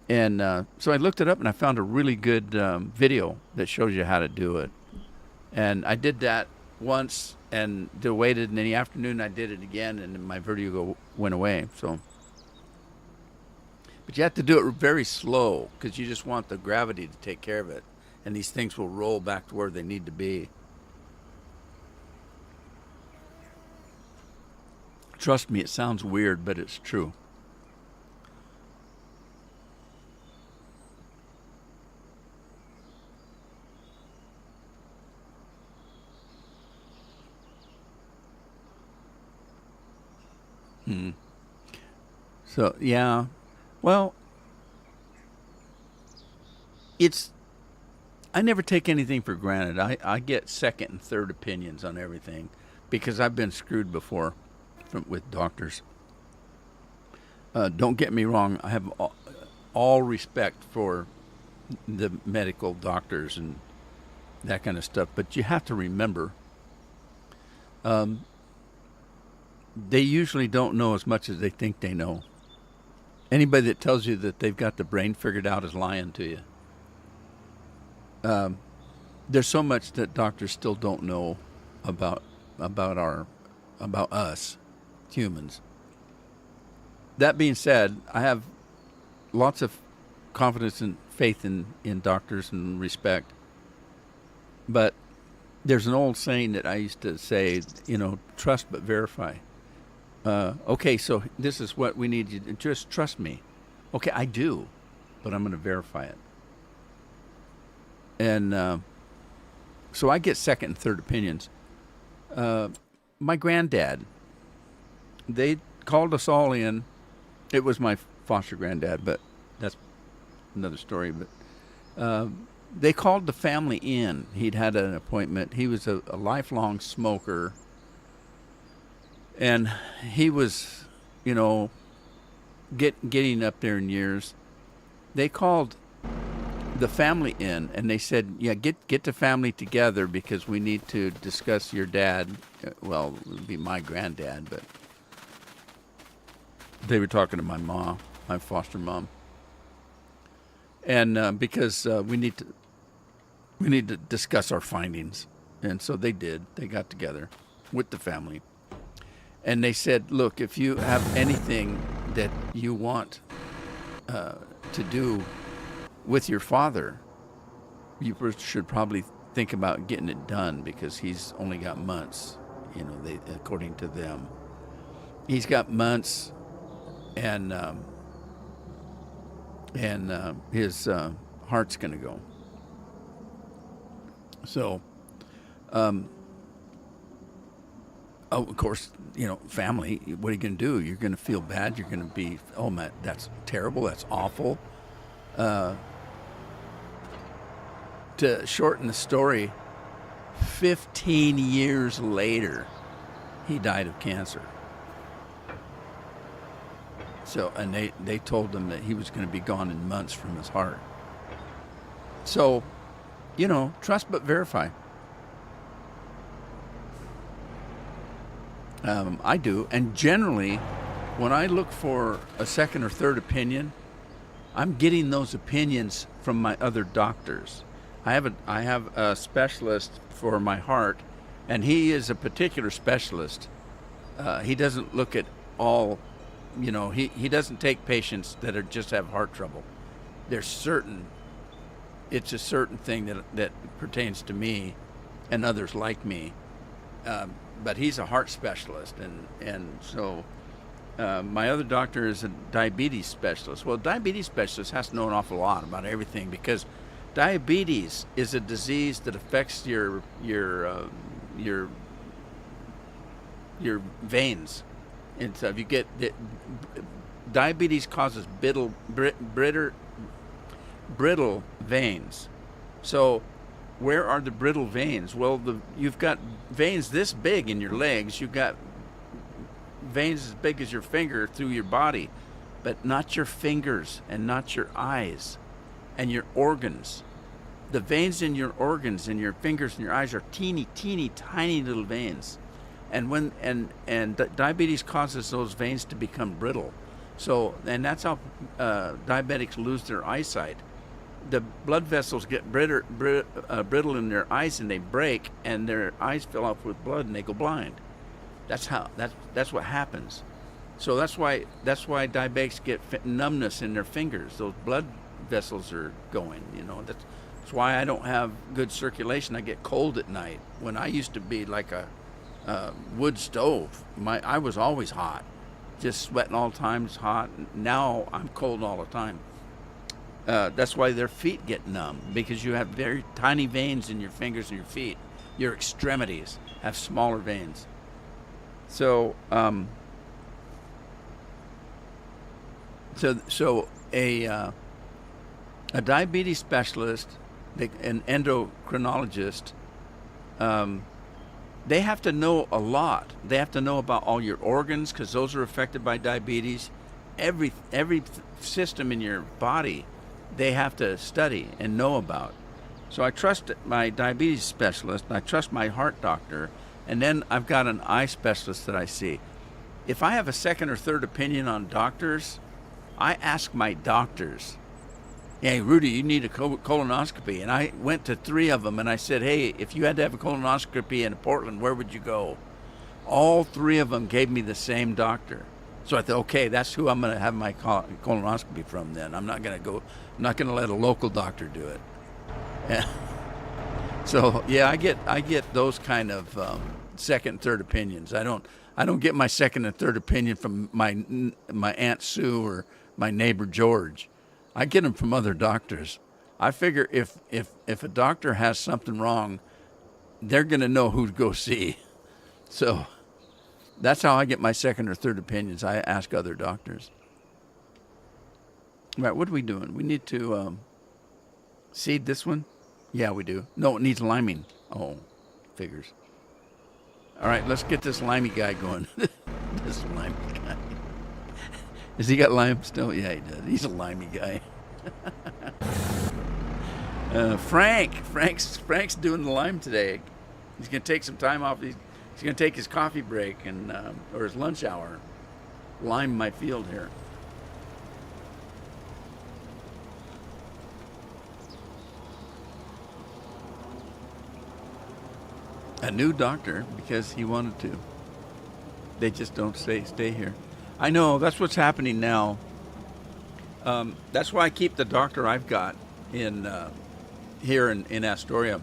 Speaker 1: And so I looked it up, and I found a really good video that shows you how to do it. And I did that once and waited, and in the afternoon I did it again, and my vertigo went away. So, but you have to do it very slow because you just want the gravity to take care of it, and these things will roll back to where they need to be. Trust me, it sounds weird, but it's true. So, yeah. Well, I never take anything for granted. I get second and third opinions on everything because I've been screwed before with doctors. Don't get me wrong. I have all respect for the medical doctors and that kind of stuff. But you have to remember, they usually don't know as much as they think they know. Anybody that tells you that they've got the brain figured out is lying to you. There's so much that doctors still don't know about about us humans. That being said, I have lots of confidence and faith in doctors and respect. But there's an old saying that I used to say, trust but verify. Okay, so this is what we need you to just trust me. Okay, I do, but I'm going to verify it. And so I get second and third opinions. My granddad, they called us all in. It was my foster granddad, but that's another story. But they called the family in. He'd had an appointment. He was a lifelong smoker. And he was, getting up there in years. They called the family in, and they said, "Yeah, get the family together because we need to discuss your dad." Well, it would be my granddad, but they were talking to my mom, my foster mom, and because we need to discuss our findings, and so they did. They got together with the family. And they said, look, if you have anything that you want to do with your father, you should probably think about getting it done because he's only got months, according to them. He's got months and his heart's going to go. So, of course, family, what are you going to do? You're going to feel bad. You're going to be, oh, man, that's terrible. That's awful. To shorten the story, 15 years later, he died of cancer. So, and they told him that he was going to be gone in months from his heart. So, trust but verify. I do, and generally, when I look for a second or third opinion, I'm getting those opinions from my other doctors. I have a specialist for my heart, and he is a particular specialist. He doesn't look at all, he doesn't take patients that just have heart trouble. It's a certain thing that pertains to me and others like me. But he's a heart specialist, and so my other doctor is a diabetes specialist. Well, diabetes specialist has to know an awful lot about everything because diabetes is a disease that affects your veins, and so if you get diabetes causes brittle veins. So where are the brittle veins? Well, you've got veins this big in your legs. You've got veins as big as your finger through your body, but not your fingers and not your eyes and your organs. The veins in your organs and your fingers and your eyes are teeny, tiny little veins. And diabetes causes those veins to become brittle. So, and that's how diabetics lose their eyesight. The blood vessels get brittle in their eyes, and they break, and their eyes fill up with blood, and they go blind. That's what happens. So that's why diabetics get numbness in their fingers. Those blood vessels are going. That's why I don't have good circulation. I get cold at night. When I used to be like a wood stove, I was always hot, just sweating all the time. It's hot. Now I'm cold all the time. That's why their feet get numb, because you have very tiny veins in your fingers and your feet. Your extremities have smaller veins. So, a diabetes specialist, an endocrinologist, they have to know a lot. They have to know about all your organs, because those are affected by diabetes. Every system in your body, they have to study and know about. So I trust my diabetes specialist, I trust my heart doctor, and then I've got an eye specialist that I see. if I have a second or third opinion on doctors, I ask my doctors, hey, Rudy, you need a colonoscopy. And I went to 3 of them and I said, hey, if you had to have a colonoscopy in Portland, where would you go? All 3 of them gave me the same doctor. So I thought, okay, that's who I'm going to have my colonoscopy from then. I'm not going to let a local doctor do it. Yeah. So yeah, I get those kind of second, third opinions. I don't get my second and third opinion from my Aunt Sue or my neighbor George. I get them from other doctors. I figure if a doctor has something wrong, they're going to know who to go see. So that's how I get my second or third opinions. I ask other doctors. Right, what are we doing? We need to seed this one? Yeah, we do. No, it needs liming. Oh, figures. All right, let's get this limey guy going. This limey guy. Has he got lime still? Yeah, he does. He's a limey guy. Frank's doing the lime today. He's going to take some time off. He's going to take his coffee break and or his lunch hour. Lime my field here. A new doctor because he wanted to. They just don't stay here. I know, that's what's happening now. That's why I keep the doctor I've got in here in Astoria.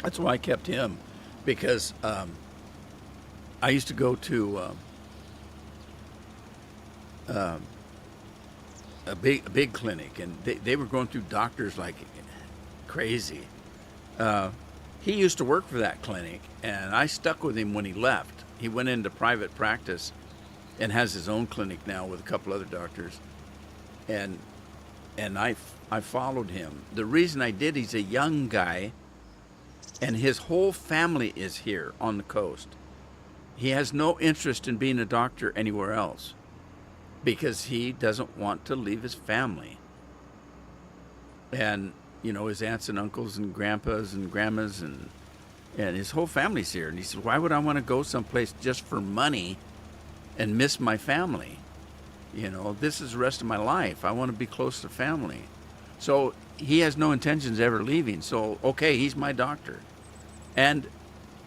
Speaker 1: That's why I kept him, because I used to go to a big clinic, and they were going through doctors like crazy. He used to work for that clinic, and I stuck with him when he left. He went into private practice and has his own clinic now with a couple other doctors. And I followed him. The reason I did, he's a young guy, and his whole family is here on the coast. He has no interest in being a doctor anywhere else because he doesn't want to leave his family. And you know, his aunts and uncles and grandpas and grandmas and his whole family's here. And he said, why would I want to go someplace just for money and miss my family? You know, this is the rest of my life. I want to be close to family. So he has no intentions of ever leaving. So, okay, he's my doctor. And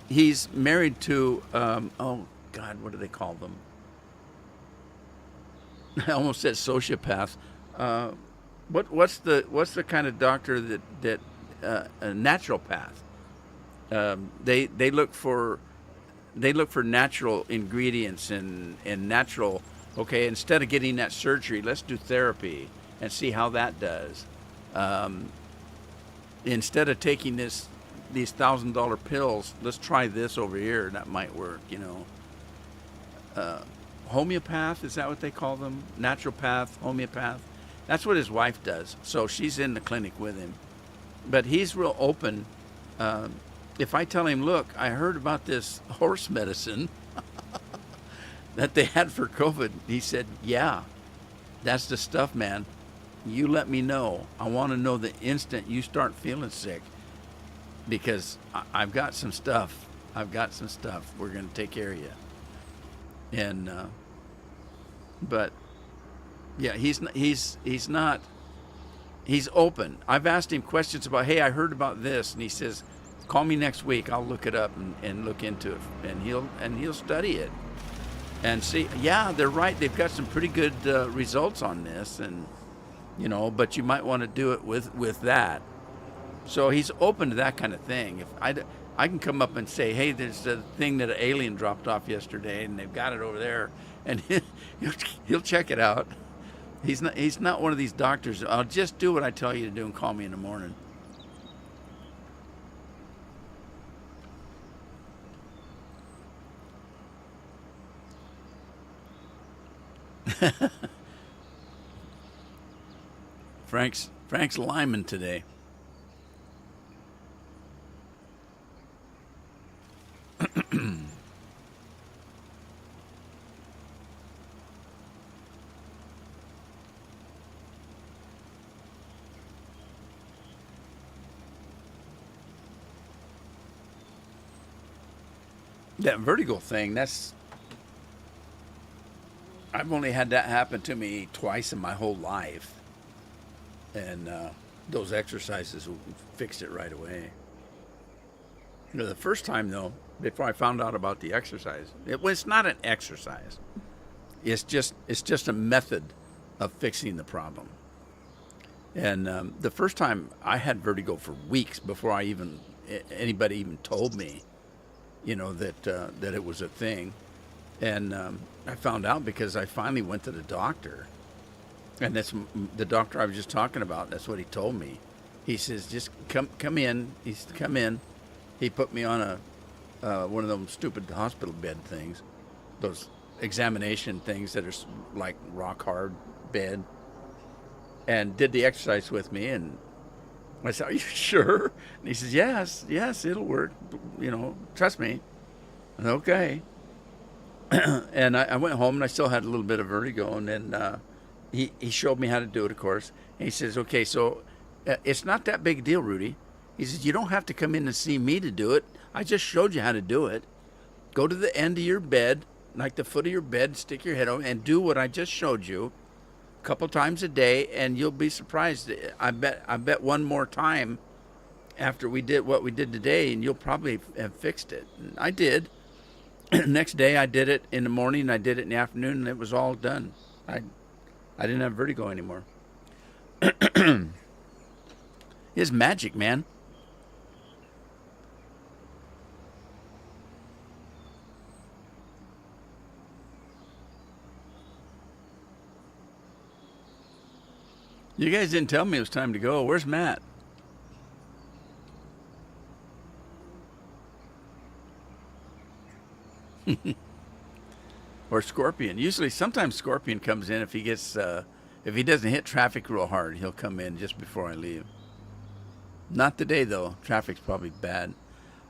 Speaker 1: he's married to, oh God, what do they call them? I almost said sociopath. What's the kind of doctor that a naturopath? They look for natural ingredients and natural. Okay, instead of getting that surgery, let's do therapy and see how that does. Instead of taking these $1,000 pills, let's try this over here. That might work. You know, homeopath, is that what they call them? Naturopath, homeopath. That's what his wife does. So she's in the clinic with him. But he's real open. If I tell him, look, I heard about this horse medicine that they had for COVID, he said, yeah, that's the stuff, man. You let me know. I want to know the instant you start feeling sick, because I've got some stuff. We're going to take care of you. And, but yeah, he's open. I've asked him questions about, hey, I heard about this. And he says, call me next week. I'll look it up and look into it. And he'll study it and see, yeah, they're right. They've got some pretty good results on this. And, you know, but you might want to do it with that. So he's open to that kind of thing. If I can come up and say, hey, there's a thing that an alien dropped off yesterday and they've got it over there, and he'll check it out. He's not one of these doctors. I'll just do what I tell you to do and call me in the morning. Frank's Lyman today. That vertigo thing, that's I've only had that happen to me twice in my whole life, and those exercises fixed it right away. You know, the first time though, before I found out about the exercise, it was not an exercise. It's just a method of fixing the problem. And the first time I had vertigo for weeks before anybody even told me, you know, that it was a thing. And I found out because I finally went to the doctor, and that's the doctor I was just talking about. That's what he told me. He says, "Just come in." He said, "Come in." He put me on one of those stupid hospital bed things, those examination things that are like rock hard bed, and did the exercise with me. And I said, "Are you sure?" And he says, "Yes, it'll work. You know, trust me." I said, "Okay." And I went home and I still had a little bit of vertigo. And then he showed me how to do it, of course. And he says, "Okay, so it's not that big a deal, Rudy." He says, "You don't have to come in and see me to do it. I just showed you how to do it. Go to the end of your bed, like the foot of your bed, stick your head over and do what I just showed you a couple times a day, and you'll be surprised. I bet one more time after we did what we did today, and you'll probably have fixed it." And I did. Next day I did it in the morning, I did it in the afternoon, and it was all done. I didn't have vertigo anymore. It's magic, man. You guys didn't tell me it was time to go. Where's Matt? Or Scorpion. Usually, sometimes Scorpion comes in if if he doesn't hit traffic real hard, he'll come in just before I leave. Not today though. Traffic's probably bad.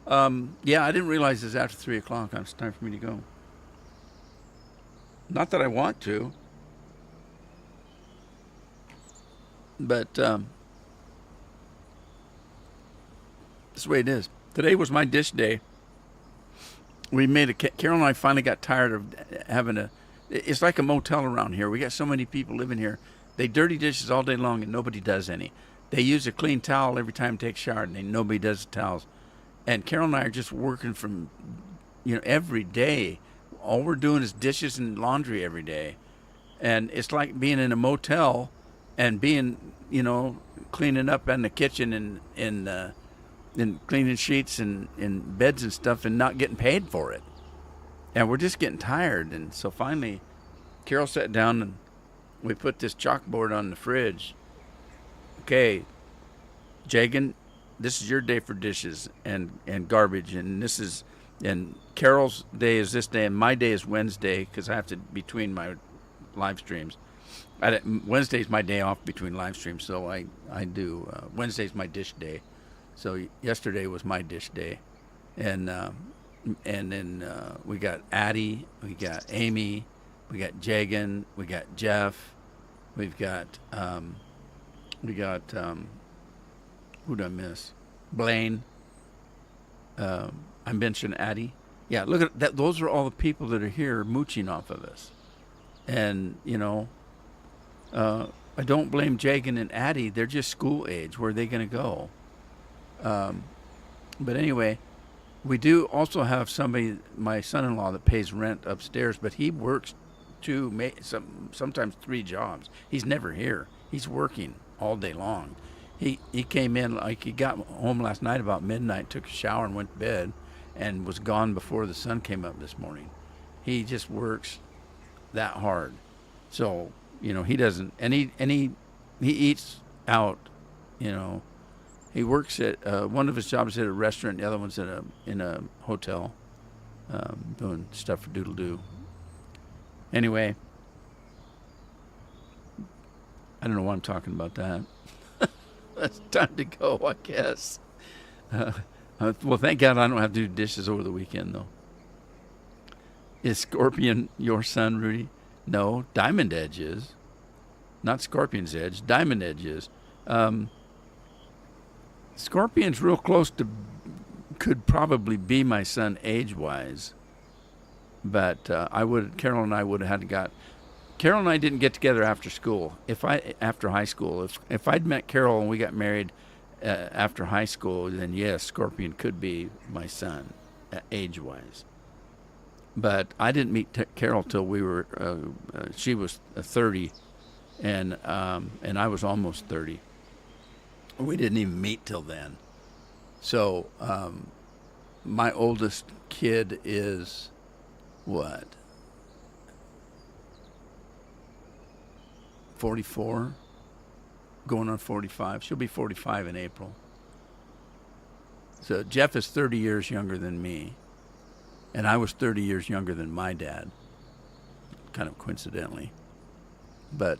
Speaker 1: Yeah, I didn't realize it's after 3 o'clock. It's time for me to go. Not that I want to, but that's the way it is. Today was my dish day. Carol and I finally got tired of having it's like a motel around here. We got so many people living here. They dirty dishes all day long and nobody does any. They use a clean towel every time they take a shower and nobody does the towels. And Carol and I are just working from, every day. All we're doing is dishes and laundry every day. And it's like being in a motel and being, cleaning up in the kitchen and cleaning sheets and beds and stuff and not getting paid for it. And we're just getting tired. And so finally, Carol sat down and we put this chalkboard on the fridge. Okay, Jagan, this is your day for dishes and garbage. And Carol's day is this day and my day is Wednesday because I have to between my live streams. Wednesday's my day off between live streams, so I do. Wednesday's my dish day. So yesterday was my dish day, and then we got Addie, we got Amy, we got Jagan, we got Jeff, we've got who did I miss? Blaine. I mentioned Addie. Yeah, look at that. Those are all the people that are here mooching off of us, and I don't blame Jagan and Addie. They're just school age. Where are they going to go? But anyway, we do also have somebody, my son-in-law, that pays rent upstairs, but he works sometimes 3 jobs. He's never here. He's working all day long. He came in, he got home last night about midnight, took a shower and went to bed, and was gone before the sun came up this morning. He just works that hard. So, he doesn't, and he eats out, He works at one of his jobs at a restaurant, the other one's in a hotel, doing stuff for Doodle Doo. Anyway, I don't know why I'm talking about that. It's time to go, I guess. Well, thank God I don't have to do dishes over the weekend, though. Is Scorpion your son, Rudy? No, Diamond Edge is. Not Scorpion's Edge. Diamond Edge is. Scorpion's real close to, could probably be my son age-wise, but Carol and I would have had to got Carol and I didn't get together after school. After high school, if I'd met Carol and we got married after high school, then yes, Scorpion could be my son, age-wise. But I didn't meet Carol till we were. She was 30, and I was almost 30. We didn't even meet till then. So my oldest kid is what? 44, going on 45. She'll be 45 in April. So Jeff is 30 years younger than me, and I was 30 years younger than my dad, kind of coincidentally. But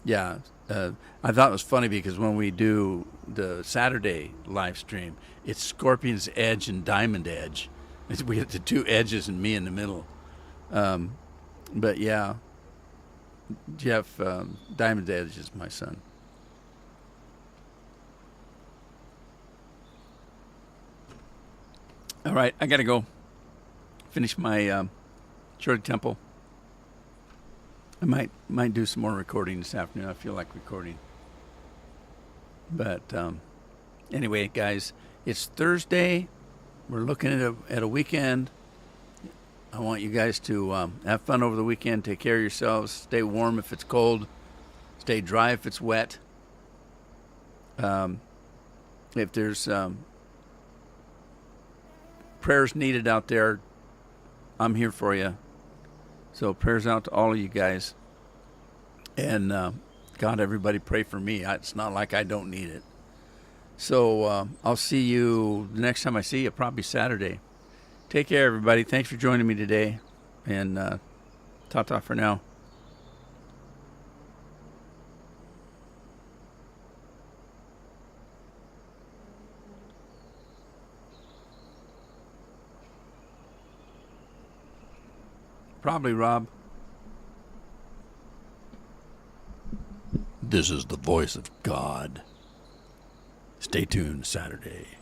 Speaker 1: yeah, I thought it was funny because when we do the Saturday live stream, it's Scorpion's Edge and Diamond Edge. We get the two edges and me in the middle. But yeah, Jeff, Diamond Edge is my son. All right, I got to go finish my Shorty Temple. I might do some more recording this afternoon. I feel like recording. But anyway, guys, it's Thursday. We're looking at a weekend. I want you guys to have fun over the weekend. Take care of yourselves. Stay warm if it's cold. Stay dry if it's wet. If there's prayers needed out there, I'm here for you. So prayers out to all of you guys. And God, everybody pray for me. It's not like I don't need it. So I'll see you the next time I see you, probably Saturday. Take care, everybody. Thanks for joining me today. And ta-ta for now. Probably, Rob. This is the voice of God. Stay tuned Saturday.